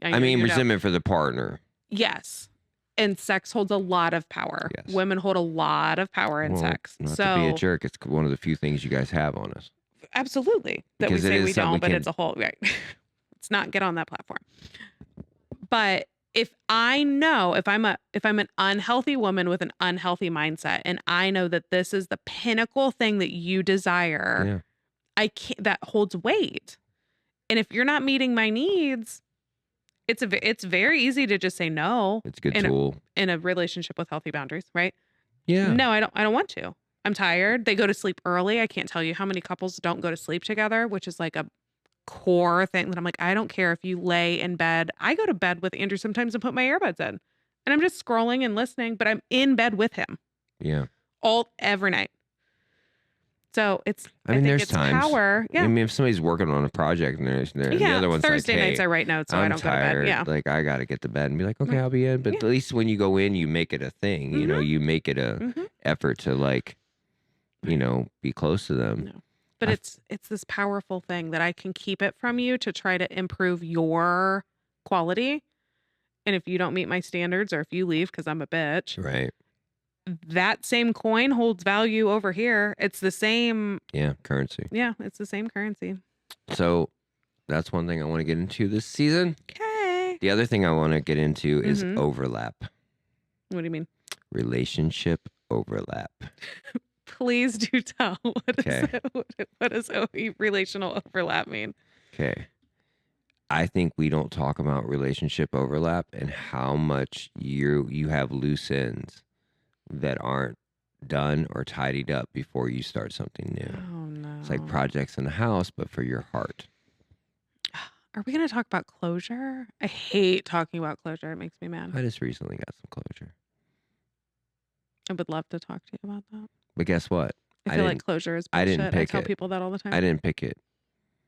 Speaker 1: I mean,
Speaker 2: know.
Speaker 1: resentment for the partner.
Speaker 2: Yes. And sex holds a lot of power.
Speaker 1: Yes.
Speaker 2: Women hold a lot of power in
Speaker 1: Well,
Speaker 2: sex.
Speaker 1: Not
Speaker 2: So
Speaker 1: to be a jerk, it's one of the few things you guys have on us.
Speaker 2: absolutely. That
Speaker 1: Because it
Speaker 2: we say
Speaker 1: is
Speaker 2: we
Speaker 1: something
Speaker 2: don't,
Speaker 1: we
Speaker 2: but
Speaker 1: can-
Speaker 2: it's a whole right. Let's not get on that platform. But if I know if I'm an unhealthy woman with an unhealthy mindset and I know that this is the pinnacle thing that you desire,
Speaker 1: Yeah.
Speaker 2: I can't, that holds weight. And if you're not meeting my needs, it's very easy to just say no
Speaker 1: It's a good
Speaker 2: in
Speaker 1: tool.
Speaker 2: in a relationship with healthy boundaries, right?
Speaker 1: Yeah.
Speaker 2: No, I don't want to. I'm tired. They go to sleep early. I can't tell you how many couples don't go to sleep together, which is like a core thing that I'm like, I don't care if you lay in bed. I go to bed with Andrew sometimes and put my earbuds in. And I'm just scrolling and listening, but I'm in bed with him
Speaker 1: Yeah.
Speaker 2: every night. So it's
Speaker 1: I mean,
Speaker 2: think
Speaker 1: there's
Speaker 2: it's
Speaker 1: times.
Speaker 2: power. Yeah.
Speaker 1: I mean, if somebody's working on a project and the
Speaker 2: yeah.
Speaker 1: other one's
Speaker 2: Thursday
Speaker 1: like, hey,
Speaker 2: nights I write notes, so
Speaker 1: I'm
Speaker 2: I don't
Speaker 1: tired.
Speaker 2: go to bed. Yeah.
Speaker 1: Like, I got to get to bed and be like, okay,
Speaker 2: Right.
Speaker 1: I'll be in. But
Speaker 2: Yeah.
Speaker 1: at least when you go in, you make it a thing. You make it a
Speaker 2: hmm
Speaker 1: effort to like, be close to them.
Speaker 2: No. But
Speaker 1: I-
Speaker 2: it's this powerful thing that I can keep it from you to try to improve your quality. And if you don't meet my standards or if you leave because I'm a bitch,
Speaker 1: Right.
Speaker 2: that same coin holds value over here. It's the same.
Speaker 1: Yeah. Currency.
Speaker 2: Yeah, it's the same currency.
Speaker 1: So That's one thing I want to get into this season.
Speaker 2: Okay.
Speaker 1: The other thing I want to get into is
Speaker 2: Mhm.
Speaker 1: overlap.
Speaker 2: What do you mean?
Speaker 1: Relationship overlap.
Speaker 2: Please do tell.
Speaker 1: Okay.
Speaker 2: What does relational overlap mean?
Speaker 1: Okay. I think we don't talk about relationship overlap and how much you have loose ends that aren't done or tidied up before you start something new.
Speaker 2: Oh no.
Speaker 1: It's like projects in the house, but for your heart.
Speaker 2: Are we going to talk about closure? I hate talking about closure. It makes me mad.
Speaker 1: I just recently got some closure.
Speaker 2: I would love to talk to you about that.
Speaker 1: But guess what?
Speaker 2: I feel like closure is
Speaker 1: I
Speaker 2: bullshit.
Speaker 1: didn't
Speaker 2: I
Speaker 1: pick
Speaker 2: tell
Speaker 1: it.
Speaker 2: people that all the time.
Speaker 1: I didn't pick it.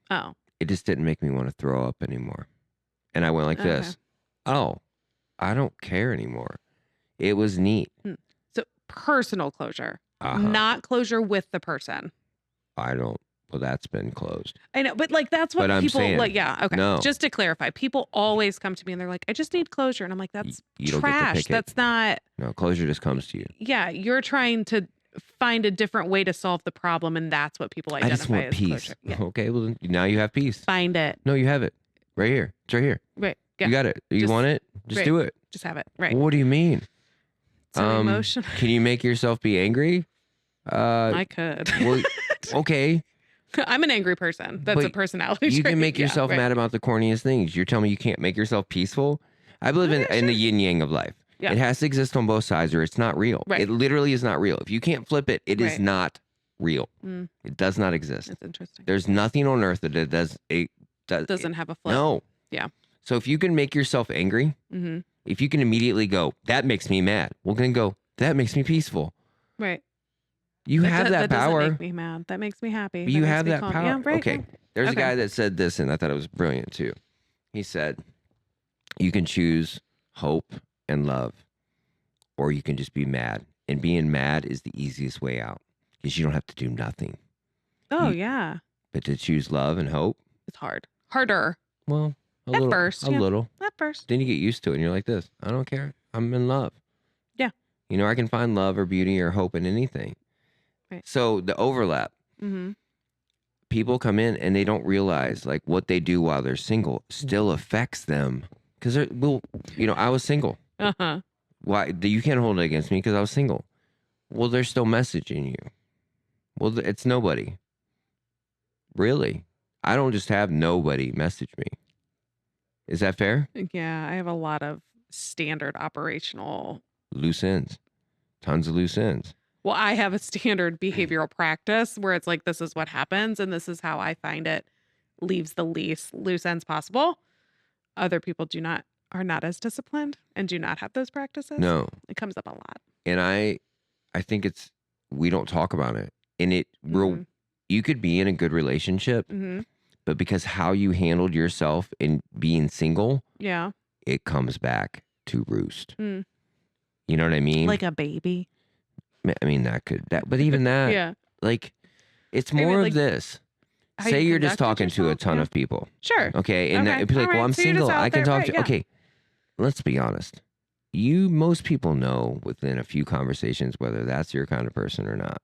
Speaker 2: Oh.
Speaker 1: It just didn't make me want to throw up anymore. And I went like
Speaker 2: Okay.
Speaker 1: this. Oh, I don't care anymore. It was neat.
Speaker 2: So personal closure,
Speaker 1: Uh-huh.
Speaker 2: not closure with the person.
Speaker 1: I don't. Well, that's been closed.
Speaker 2: I know, but like that's what
Speaker 1: But I'm
Speaker 2: people
Speaker 1: saying,
Speaker 2: like. Yeah, okay.
Speaker 1: no.
Speaker 2: Just to clarify, people always come to me and they're like, "I just need closure," and I'm like, "That's
Speaker 1: You don't get to
Speaker 2: trash.
Speaker 1: pick it.
Speaker 2: That's not."
Speaker 1: No, closure just comes to you.
Speaker 2: Yeah, you're trying to find a different way to solve the problem, and that's what people
Speaker 1: I
Speaker 2: identify
Speaker 1: just want
Speaker 2: as
Speaker 1: peace.
Speaker 2: closure. Yeah.
Speaker 1: Okay, well, then now you have peace.
Speaker 2: Find it.
Speaker 1: No, you have it. Right here. It's right here.
Speaker 2: Right. Yeah.
Speaker 1: You got it. You
Speaker 2: Just-
Speaker 1: want it? Just
Speaker 2: right.
Speaker 1: do it.
Speaker 2: Just have it. Right.
Speaker 1: What do you mean?
Speaker 2: So emotional.
Speaker 1: Can you make yourself be angry?
Speaker 2: I could.
Speaker 1: Well, okay.
Speaker 2: I'm an angry person. That's a
Speaker 1: But
Speaker 2: personality
Speaker 1: You
Speaker 2: trait.
Speaker 1: can make
Speaker 2: Yeah,
Speaker 1: yourself
Speaker 2: right.
Speaker 1: mad about the corniest things. You're telling me you can't make yourself peaceful? I believe
Speaker 2: Okay,
Speaker 1: in the
Speaker 2: sure.
Speaker 1: yin yang of life.
Speaker 2: Yeah.
Speaker 1: It has to exist on both sides or it's not real.
Speaker 2: Right.
Speaker 1: It literally is not real. If you can't flip it, it is
Speaker 2: Right.
Speaker 1: not real.
Speaker 2: Mm.
Speaker 1: It does not exist.
Speaker 2: That's interesting.
Speaker 1: There's nothing on earth that it
Speaker 2: Doesn't have a flip.
Speaker 1: No.
Speaker 2: Yeah.
Speaker 1: So if you can make yourself angry,
Speaker 2: Mm-hmm.
Speaker 1: if you can immediately go, that makes me mad. Well, then go, that makes me peaceful.
Speaker 2: Right.
Speaker 1: You have that power.
Speaker 2: Doesn't make me mad. That makes me happy.
Speaker 1: But you
Speaker 2: makes
Speaker 1: have
Speaker 2: me
Speaker 1: that
Speaker 2: calm.
Speaker 1: power.
Speaker 2: Yeah, right.
Speaker 1: Okay.
Speaker 2: yeah.
Speaker 1: There's
Speaker 2: Okay.
Speaker 1: a guy that said this, and I thought it was brilliant too. He said, you can choose hope and love, or you can just be mad. And being mad is the easiest way out because you don't have to do nothing.
Speaker 2: Oh,
Speaker 1: You-
Speaker 2: yeah.
Speaker 1: But to choose love and hope,
Speaker 2: It's hard. Harder
Speaker 1: well, a
Speaker 2: At
Speaker 1: little.
Speaker 2: first,
Speaker 1: A
Speaker 2: yeah.
Speaker 1: little.
Speaker 2: at first.
Speaker 1: Then you get used to it and you're like this. I don't care. I'm in love.
Speaker 2: Yeah.
Speaker 1: You know, I can find love or beauty or hope in anything.
Speaker 2: Right.
Speaker 1: So the overlap,
Speaker 2: Mm-hmm.
Speaker 1: people come in and they don't realize like what they do while they're single still affects them. Because well, you know, I was single.
Speaker 2: Uh-huh.
Speaker 1: Why? You can't hold it against me because I was single. Well, they're still messaging you. Well, it's nobody. Really? I don't just have nobody message me. Is that fair?
Speaker 2: Yeah, I have a lot of standard operational.
Speaker 1: Loose ends. Tons of loose ends.
Speaker 2: Well, I have a standard behavioral practice where it's like, this is what happens, and this is how I find it leaves the least loose ends possible. Other people are not as disciplined and do not have those practices.
Speaker 1: No.
Speaker 2: It comes up a lot.
Speaker 1: And I think we don't talk about it. And
Speaker 2: Mhm.
Speaker 1: you could be in a good relationship,
Speaker 2: Mm-hmm.
Speaker 1: but because how you handled yourself in being single,
Speaker 2: Yeah.
Speaker 1: it comes back to roost.
Speaker 2: Mm.
Speaker 1: You know what I mean?
Speaker 2: Like a baby.
Speaker 1: I mean, but even that,
Speaker 2: Yeah.
Speaker 1: like, it's
Speaker 2: I mean,
Speaker 1: more
Speaker 2: like,
Speaker 1: of this.
Speaker 2: how
Speaker 1: Say
Speaker 2: you
Speaker 1: you're just
Speaker 2: conducted
Speaker 1: talking to a
Speaker 2: yourself,
Speaker 1: ton
Speaker 2: yeah.
Speaker 1: of people.
Speaker 2: Sure.
Speaker 1: Okay. And
Speaker 2: Okay,
Speaker 1: it'd be like,
Speaker 2: all
Speaker 1: well,
Speaker 2: right,
Speaker 1: I'm
Speaker 2: so you're just
Speaker 1: single.
Speaker 2: out
Speaker 1: I can
Speaker 2: there,
Speaker 1: talk
Speaker 2: right,
Speaker 1: to,
Speaker 2: yeah.
Speaker 1: okay. Let's be honest. Most people know within a few conversations whether that's your kind of person or not.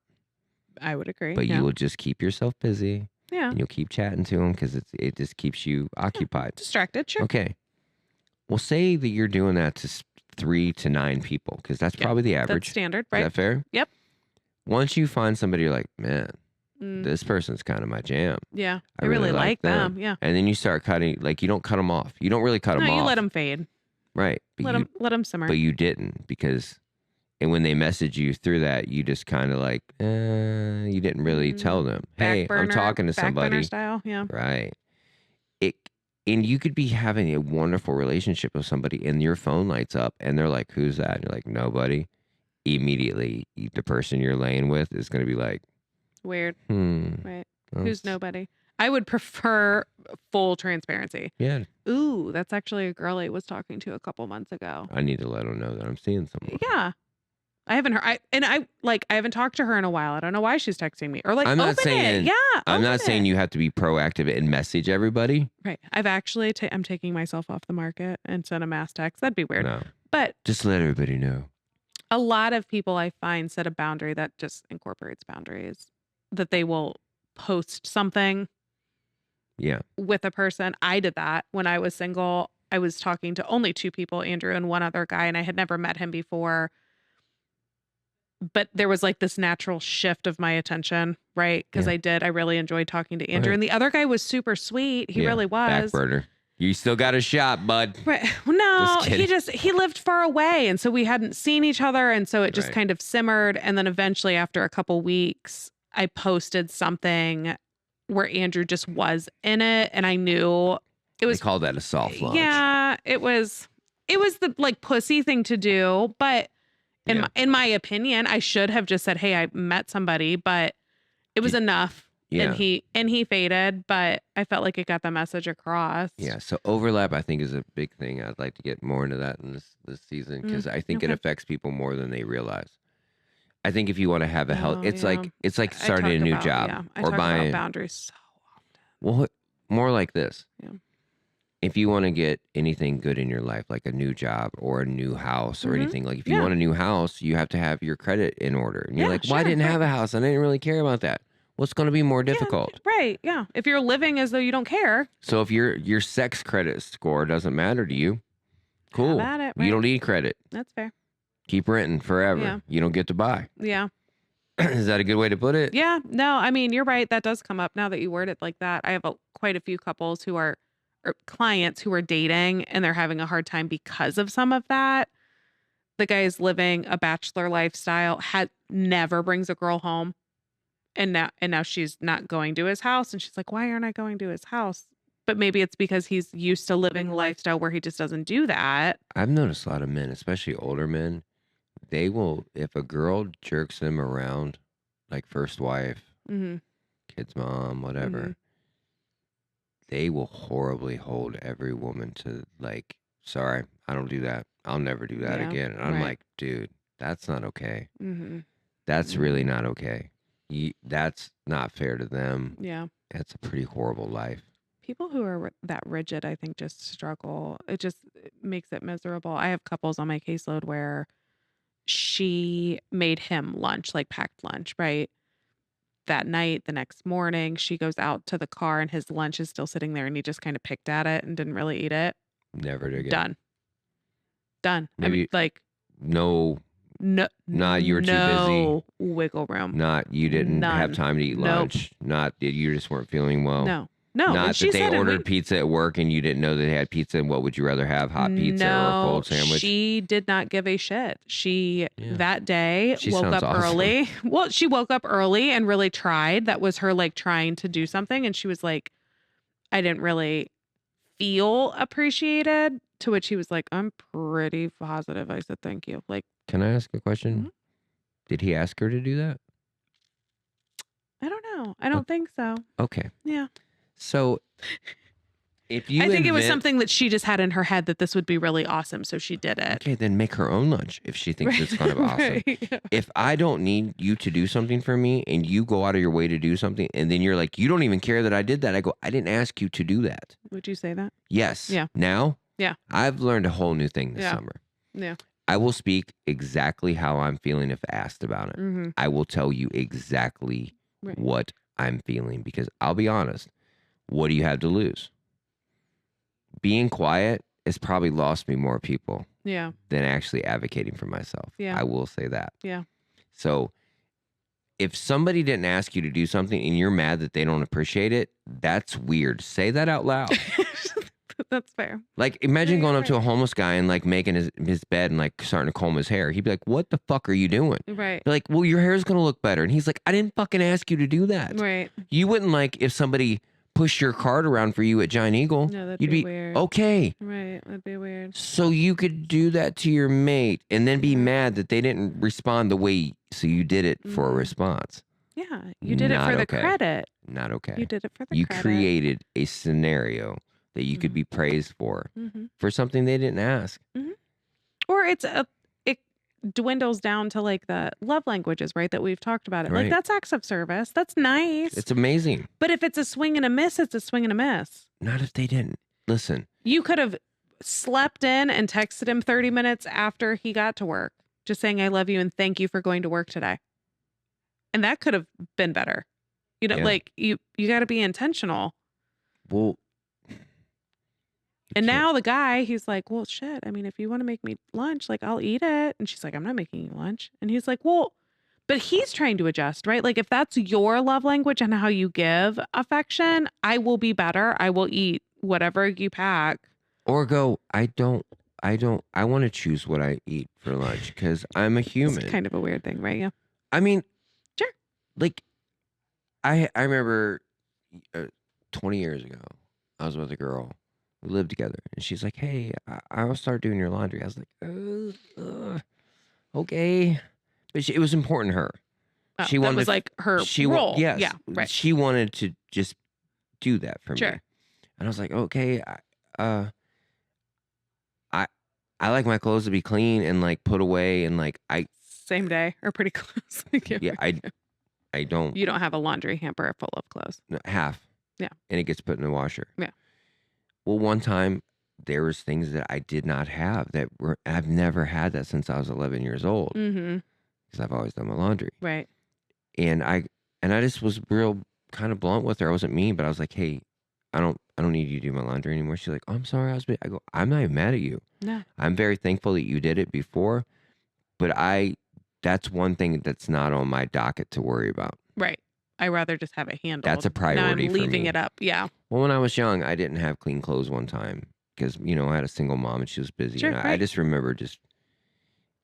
Speaker 2: I would agree.
Speaker 1: But
Speaker 2: yeah.
Speaker 1: you will just keep yourself busy
Speaker 2: Yeah.
Speaker 1: and you'll keep chatting to them because it just keeps you occupied.
Speaker 2: Distracted. Sure.
Speaker 1: Okay. Well, say that you're doing that to 3 to 9 people because that's
Speaker 2: Yeah,
Speaker 1: probably the
Speaker 2: That's
Speaker 1: average.
Speaker 2: standard,
Speaker 1: Is
Speaker 2: right?
Speaker 1: that fair?
Speaker 2: Yep.
Speaker 1: Once you find somebody, you're like, man,
Speaker 2: Mm,
Speaker 1: this person's kind of my jam.
Speaker 2: yeah.
Speaker 1: I
Speaker 2: I really
Speaker 1: really
Speaker 2: like
Speaker 1: like them.
Speaker 2: them. Yeah.
Speaker 1: And then you start cutting, like you don't cut them off. You don't really cut them
Speaker 2: No,
Speaker 1: off.
Speaker 2: you let them fade.
Speaker 1: Right. But
Speaker 2: Let them simmer.
Speaker 1: but you didn't because, and when they message you through that, you just kind of like, you didn't really tell them, hey,
Speaker 2: Back burner,
Speaker 1: I'm talking to
Speaker 2: back burner
Speaker 1: somebody.
Speaker 2: style. Yeah.
Speaker 1: Right. And you could be having a wonderful relationship with somebody and your phone lights up and they're like, who's that? And you're like, nobody. Immediately, the person you're laying with is going to be like,
Speaker 2: Weird.
Speaker 1: well,
Speaker 2: Right. Who's nobody? I would prefer full transparency.
Speaker 1: Yeah.
Speaker 2: Ooh, that's actually a girl I was talking to a couple months ago.
Speaker 1: I need to let them know that I'm seeing someone.
Speaker 2: Yeah. I haven't heard. I haven't talked to her in a while. I don't know why she's texting me or like.
Speaker 1: I'm not
Speaker 2: open
Speaker 1: saying-
Speaker 2: it. Yeah.
Speaker 1: I'm not
Speaker 2: open
Speaker 1: saying
Speaker 2: it.
Speaker 1: you have to be proactive and message everybody.
Speaker 2: Right. I've actually. I'm taking myself off the market and send a mass text. That'd be weird.
Speaker 1: No.
Speaker 2: But
Speaker 1: Just let everybody know.
Speaker 2: a lot of people I find set a boundary that just incorporates boundaries. That they will post something
Speaker 1: Yeah.
Speaker 2: with a person. I did that when I was single. I was talking to only 2 people, Andrew and one other guy, and I had never met him before. But there was like this natural shift of my attention, right? Because
Speaker 1: Yeah.
Speaker 2: I really enjoyed talking to Andrew.
Speaker 1: Right.
Speaker 2: And the other guy was super sweet. He
Speaker 1: Yeah.
Speaker 2: really
Speaker 1: Back
Speaker 2: was.
Speaker 1: burner. You still got a shot, bud.
Speaker 2: Right. No,
Speaker 1: Just kidding.
Speaker 2: he lived far away. And so we hadn't seen each other. And so it just
Speaker 1: Right.
Speaker 2: kind of simmered. And then eventually, after a couple weeks, I posted something where Andrew just was in it. And I knew it was,
Speaker 1: They call that a soft launch.
Speaker 2: yeah, it was the like pussy thing to do. But
Speaker 1: Yeah.
Speaker 2: in my opinion, I should have just said, "Hey, I met somebody," but it was enough.
Speaker 1: Yeah.
Speaker 2: And he faded, but I felt like it got the message across.
Speaker 1: Yeah. So overlap, I think, is a big thing. I'd like to get more into that in this season because I think it
Speaker 2: okay.
Speaker 1: affects people more than they realize. I think if you want to have a health,
Speaker 2: Oh,
Speaker 1: it's
Speaker 2: yeah.
Speaker 1: like
Speaker 2: I
Speaker 1: starting a
Speaker 2: talk
Speaker 1: new
Speaker 2: about-
Speaker 1: job
Speaker 2: yeah, I
Speaker 1: or
Speaker 2: talk
Speaker 1: buying.
Speaker 2: about boundaries so often.
Speaker 1: Well, more like this.
Speaker 2: Yeah.
Speaker 1: If you want to get anything good in your life, like a new job or a new house or
Speaker 2: Mhm.
Speaker 1: anything, like if you
Speaker 2: Yeah.
Speaker 1: want a new house, you have to have your credit in order. And you're
Speaker 2: Yeah,
Speaker 1: like, well, I
Speaker 2: sure,
Speaker 1: didn't have
Speaker 2: right.
Speaker 1: a house. I didn't really care about that. What's going to be more difficult?
Speaker 2: Right. Yeah. If you're living as though you don't care,
Speaker 1: So if your sex credit score doesn't matter to you, cool.
Speaker 2: have at it,
Speaker 1: You
Speaker 2: right.
Speaker 1: don't need credit.
Speaker 2: That's fair.
Speaker 1: Keep renting forever.
Speaker 2: Yeah.
Speaker 1: You don't get to buy.
Speaker 2: Yeah.
Speaker 1: Is that a good way to put it?
Speaker 2: Yeah. No, I mean, you're right. That does come up now that you word it like that. I have quite a few couples who are, or clients who are dating and they're having a hard time because of some of that. The guy is living a bachelor lifestyle, never brings a girl home. And now she's not going to his house. And she's like, why aren't I going to his house? But maybe it's because he's used to living a lifestyle where he just doesn't do that.
Speaker 1: I've noticed a lot of men, especially older men, they will, if a girl jerks them around, like first wife,
Speaker 2: Mm-hmm.
Speaker 1: kid's mom, whatever,
Speaker 2: Mhm.
Speaker 1: they will horribly hold every woman to like, sorry, I don't do that. I'll never do that
Speaker 2: Yeah,
Speaker 1: again. And I'm
Speaker 2: right.
Speaker 1: like, dude, that's not okay.
Speaker 2: Mm-hmm.
Speaker 1: That's really not okay. That's not fair to them.
Speaker 2: Yeah.
Speaker 1: That's a pretty horrible life.
Speaker 2: People who are that rigid, I think, just struggle. It makes it miserable. I have couples on my caseload where she made him lunch, like packed lunch, right? That night, the next morning, she goes out to the car and his lunch is still sitting there and he just kind of picked at it and didn't really eat it.
Speaker 1: Never again.
Speaker 2: Done. I
Speaker 1: Maybe
Speaker 2: mean, like,
Speaker 1: no,
Speaker 2: no,
Speaker 1: you were too busy.
Speaker 2: no wiggle room.
Speaker 1: Not you didn't have
Speaker 2: None.
Speaker 1: time to eat
Speaker 2: Nope.
Speaker 1: lunch. Not that you just weren't feeling well.
Speaker 2: No.
Speaker 1: Not
Speaker 2: and she
Speaker 1: that they
Speaker 2: said it,
Speaker 1: ordered pizza at work and you didn't know they had pizza. And what would you rather have, hot pizza or a cold sandwich?
Speaker 2: She did not give a shit. She that day
Speaker 1: She
Speaker 2: woke
Speaker 1: sounds
Speaker 2: up
Speaker 1: awesome.
Speaker 2: early. Well, she woke up early and really tried. That was her like trying to do something. And she was like, I didn't really feel appreciated. To which he was like, I'm pretty positive. I said, thank you. Like,
Speaker 1: Can I ask a question?
Speaker 2: Mhm.
Speaker 1: Did he ask her to do that?
Speaker 2: I don't know. I don't think so.
Speaker 1: Okay.
Speaker 2: Yeah.
Speaker 1: So if you
Speaker 2: I think it was
Speaker 1: invent-
Speaker 2: something that she just had in her head that this would be really awesome. So she did it.
Speaker 1: Okay, then make her own lunch if she thinks it's going to be awesome.
Speaker 2: Right.
Speaker 1: If I don't need you to do something for me and you go out of your way to do something and then you're like, you don't even care that I did that. I go, I didn't ask you to do that.
Speaker 2: Would you say that?
Speaker 1: Yes.
Speaker 2: Yeah.
Speaker 1: Now?
Speaker 2: Yeah.
Speaker 1: I've learned a whole new thing this
Speaker 2: Yeah.
Speaker 1: summer.
Speaker 2: Yeah.
Speaker 1: I will speak exactly how I'm feeling if asked about it.
Speaker 2: Mm-hmm.
Speaker 1: I will tell you exactly
Speaker 2: Right.
Speaker 1: what I'm feeling because I'll be honest. What do you have to lose? Being quiet has probably lost me more people
Speaker 2: Yeah.
Speaker 1: than actually advocating for myself.
Speaker 2: Yeah.
Speaker 1: I will say that.
Speaker 2: Yeah.
Speaker 1: So if somebody didn't ask you to do something and you're mad that they don't appreciate it, that's weird. Say that out loud.
Speaker 2: That's fair.
Speaker 1: Like imagine
Speaker 2: Yeah,
Speaker 1: going
Speaker 2: you're
Speaker 1: up to a homeless guy and like making his bed and like starting to comb his hair. He'd be like, what the fuck are you doing?
Speaker 2: Right.
Speaker 1: You're like, well, your hair's going to look better. And he's like, I didn't fucking ask you to do that.
Speaker 2: Right.
Speaker 1: You wouldn't like if somebody pushed your cart around for you at Giant Eagle.
Speaker 2: No, that'd
Speaker 1: You'd
Speaker 2: be
Speaker 1: be
Speaker 2: weird.
Speaker 1: okay.
Speaker 2: Right. That'd be weird.
Speaker 1: So you could do that to your mate and then be mad that they didn't respond the way, so you did it for a
Speaker 2: Mhm.
Speaker 1: response.
Speaker 2: Yeah. You did it
Speaker 1: Not
Speaker 2: for the
Speaker 1: okay.
Speaker 2: credit.
Speaker 1: Not okay.
Speaker 2: You did it for the
Speaker 1: You
Speaker 2: credit.
Speaker 1: created a scenario that you could be praised for
Speaker 2: Mm-hmm.
Speaker 1: something they didn't ask.
Speaker 2: Or it dwindles down to like the love languages, right? That we've talked about it.
Speaker 1: Right.
Speaker 2: Like that's acts of service. That's nice.
Speaker 1: It's amazing.
Speaker 2: But if it's a swing and a miss, it's a swing and a miss.
Speaker 1: Not if they didn't. Listen,
Speaker 2: You could have slept in and texted him 30 minutes after he got to work, just saying, I love you and thank you for going to work today. And that could have been better. You know,
Speaker 1: Yeah.
Speaker 2: like you got to be intentional.
Speaker 1: Well,
Speaker 2: And
Speaker 1: can't-
Speaker 2: now the guy, he's like, well, shit. I mean, if you want to make me lunch, like, I'll eat it. And she's like, I'm not making you lunch. And he's like, well, but he's trying to adjust, right? Like, if that's your love language and how you give affection, I will be better. I will eat whatever you pack.
Speaker 1: or go, I want to choose what I eat for lunch because I'm a human.
Speaker 2: It's kind of a weird thing, right? Yeah.
Speaker 1: I mean,
Speaker 2: Sure.
Speaker 1: like, I remember 20 years ago, I was with a girl. We lived together, and she's like, "Hey, I'll start doing your laundry." I was like, "Okay," but it was important to her.
Speaker 2: Oh,
Speaker 1: She
Speaker 2: that
Speaker 1: wanted
Speaker 2: was
Speaker 1: to-
Speaker 2: like her
Speaker 1: She
Speaker 2: role.
Speaker 1: yes,
Speaker 2: Yeah. Right.
Speaker 1: She wanted to just do that for me,
Speaker 2: Sure.
Speaker 1: and I was like, "Okay, I like my clothes to be clean and like put away, and like
Speaker 2: Same day or pretty close.
Speaker 1: yeah, I don't
Speaker 2: You don't have a laundry hamper full of clothes.
Speaker 1: half,
Speaker 2: Yeah.
Speaker 1: and it gets put in the washer,
Speaker 2: Yeah.
Speaker 1: Well, one time there was things that I did not have I've never had that since I was 11 years old
Speaker 2: Mm-hmm.
Speaker 1: because I've always done my laundry.
Speaker 2: Right.
Speaker 1: And I just was real kind of blunt with her. I wasn't mean, but I was like, "Hey, I don't need you to do my laundry anymore." She's like, "Oh, I'm sorry, I go, "I'm not even mad at you.
Speaker 2: No.
Speaker 1: I'm very thankful that you did it before, but that's one thing that's not on my docket to worry about."
Speaker 2: Right. I rather just have it handled.
Speaker 1: That's a
Speaker 2: Now
Speaker 1: priority
Speaker 2: I'm
Speaker 1: for
Speaker 2: leaving
Speaker 1: me.
Speaker 2: it up. Yeah.
Speaker 1: Well, when I was young, I didn't have clean clothes one time because, I had a single mom and she was busy.
Speaker 2: Sure,
Speaker 1: And I
Speaker 2: right.
Speaker 1: just remember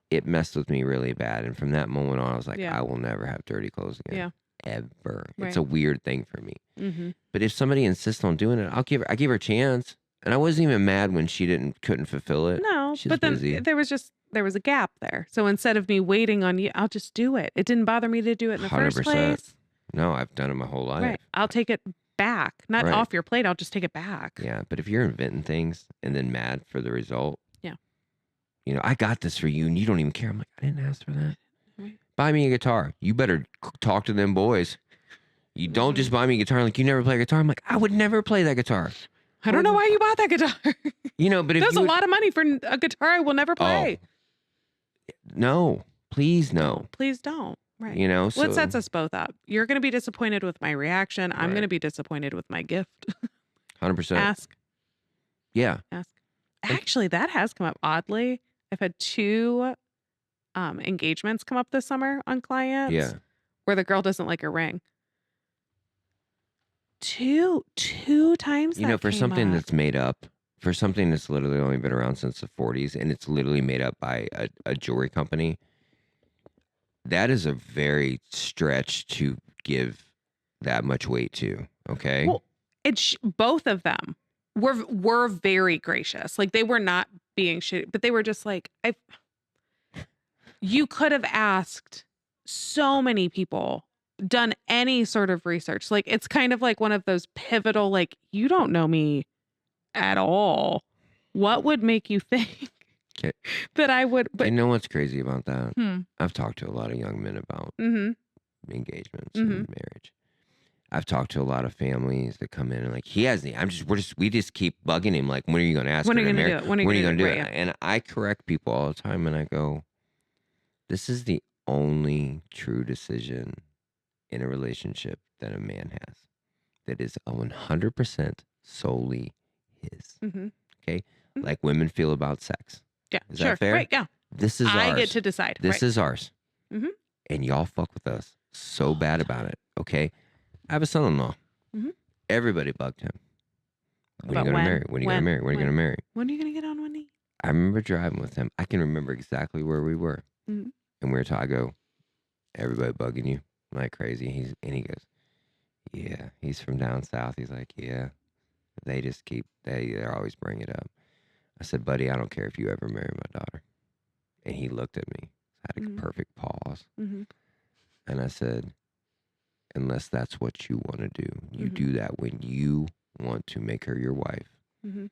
Speaker 1: it messed with me really bad. And from that moment on, I was like,
Speaker 2: Yeah.
Speaker 1: I will never have dirty clothes again.
Speaker 2: Yeah.
Speaker 1: Ever.
Speaker 2: Right.
Speaker 1: It's a weird thing for me.
Speaker 2: Mm-hmm.
Speaker 1: But if somebody insists on doing it, I give her a chance. And I wasn't even mad when she couldn't fulfill it.
Speaker 2: No,
Speaker 1: She's
Speaker 2: but then
Speaker 1: busy.
Speaker 2: there was a gap there. So instead of me waiting on you, I'll just do it. It didn't bother me to do it in the first
Speaker 1: 100%.
Speaker 2: place.
Speaker 1: No, I've done it my whole life.
Speaker 2: Right. I'll take it back. Not
Speaker 1: Right.
Speaker 2: off your plate. I'll just take it back.
Speaker 1: Yeah. But if you're inventing things and then mad for the result,
Speaker 2: Yeah.
Speaker 1: I got this for you and you don't even care. I'm like, I didn't ask for that.
Speaker 2: Right.
Speaker 1: Buy me a guitar. You better talk to them boys. You don't just buy me a guitar like you never play guitar. I'm like, I would never play that guitar.
Speaker 2: I don't know why you bought that guitar.
Speaker 1: But if
Speaker 2: That's
Speaker 1: you
Speaker 2: a lot of money for a guitar I will never play.
Speaker 1: no, please no.
Speaker 2: Please don't. Right.
Speaker 1: So
Speaker 2: What sets us both up? You're going to be disappointed with my reaction. I'm
Speaker 1: Right.
Speaker 2: going to be disappointed with my gift.
Speaker 1: 100%.
Speaker 2: Ask.
Speaker 1: Yeah.
Speaker 2: Actually, that has come up oddly. I've had 2 engagements come up this summer on clients.
Speaker 1: Yeah.
Speaker 2: Where the girl doesn't like her ring. Two times. That
Speaker 1: For
Speaker 2: came
Speaker 1: something
Speaker 2: up.
Speaker 1: that's made up, for something that's literally only been around since the 40s and it's literally made up by a jewelry company, that is a very stretch to give that much weight to. Okay.
Speaker 2: Well, both of them were very gracious. Like they were not being shitty, but they were just like, you could have asked so many people, done any sort of research. Like it's kind of like one of those pivotal, like, you don't know me at all. What would make you think
Speaker 1: 'Kay.
Speaker 2: that I would? But
Speaker 1: You know what's crazy about that?
Speaker 2: hmm.
Speaker 1: I've talked to a lot of young men about
Speaker 2: Mm-hmm.
Speaker 1: engagements
Speaker 2: Mhm.
Speaker 1: and marriage. I've talked to a lot of families that come in and like, he has the, we just keep bugging him. Like, when are you going to ask
Speaker 2: When
Speaker 1: her
Speaker 2: are you
Speaker 1: to
Speaker 2: going to
Speaker 1: marry?
Speaker 2: do it? When are you
Speaker 1: going to do
Speaker 2: right,
Speaker 1: it? And I correct people all the time and I go, this is the only true decision in a relationship that a man has that is 100% solely his.
Speaker 2: Mm-hmm.
Speaker 1: Okay? Like women feel about sex.
Speaker 2: Yeah.
Speaker 1: Is
Speaker 2: sure.
Speaker 1: that fair?
Speaker 2: Right. Yeah.
Speaker 1: This is
Speaker 2: I
Speaker 1: ours.
Speaker 2: get to decide.
Speaker 1: This
Speaker 2: right.
Speaker 1: is ours.
Speaker 2: Mhm.
Speaker 1: And y'all fuck with us so bad about it. Okay? I have a son-in-law.
Speaker 2: Mhm.
Speaker 1: Everybody bugged him. When are
Speaker 2: About
Speaker 1: you going to
Speaker 2: when?
Speaker 1: marry? When are you going to
Speaker 2: When?
Speaker 1: marry? When are you going to marry?
Speaker 2: When are you going to get on one knee?
Speaker 1: I remember driving with him. I can remember exactly where we were.
Speaker 2: Mhm.
Speaker 1: And we were talking. I go, everybody bugging you like crazy. He goes, yeah. He's from down south. He's like, yeah. They just they're always bringing it up. I said, buddy, I don't care if you ever marry my daughter. And he looked at me. I had a
Speaker 2: Mhm.
Speaker 1: perfect pause.
Speaker 2: Mm-hmm.
Speaker 1: And I said, unless that's what you want to do, you
Speaker 2: Mhm.
Speaker 1: do that when you want to make her your wife
Speaker 2: Mm-hmm.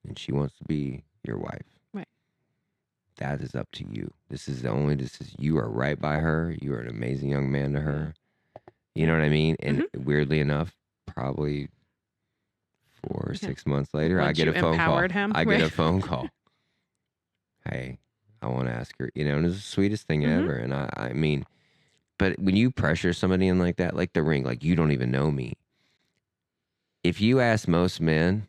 Speaker 1: and she wants to be your wife.
Speaker 2: Right.
Speaker 1: That is up to you. This is you are right by her. You are an amazing young man to her. You know what I mean? And weirdly enough, probably 4 or 6 months later, I
Speaker 2: Once
Speaker 1: get
Speaker 2: you
Speaker 1: a phone call.
Speaker 2: empowered him,
Speaker 1: I get a
Speaker 2: right.
Speaker 1: phone call. Hey, I want to ask her, and it's the sweetest thing
Speaker 2: Mhm.
Speaker 1: ever. And I mean, but when you pressure somebody in like that, like the ring, like you don't even know me. if you ask most men,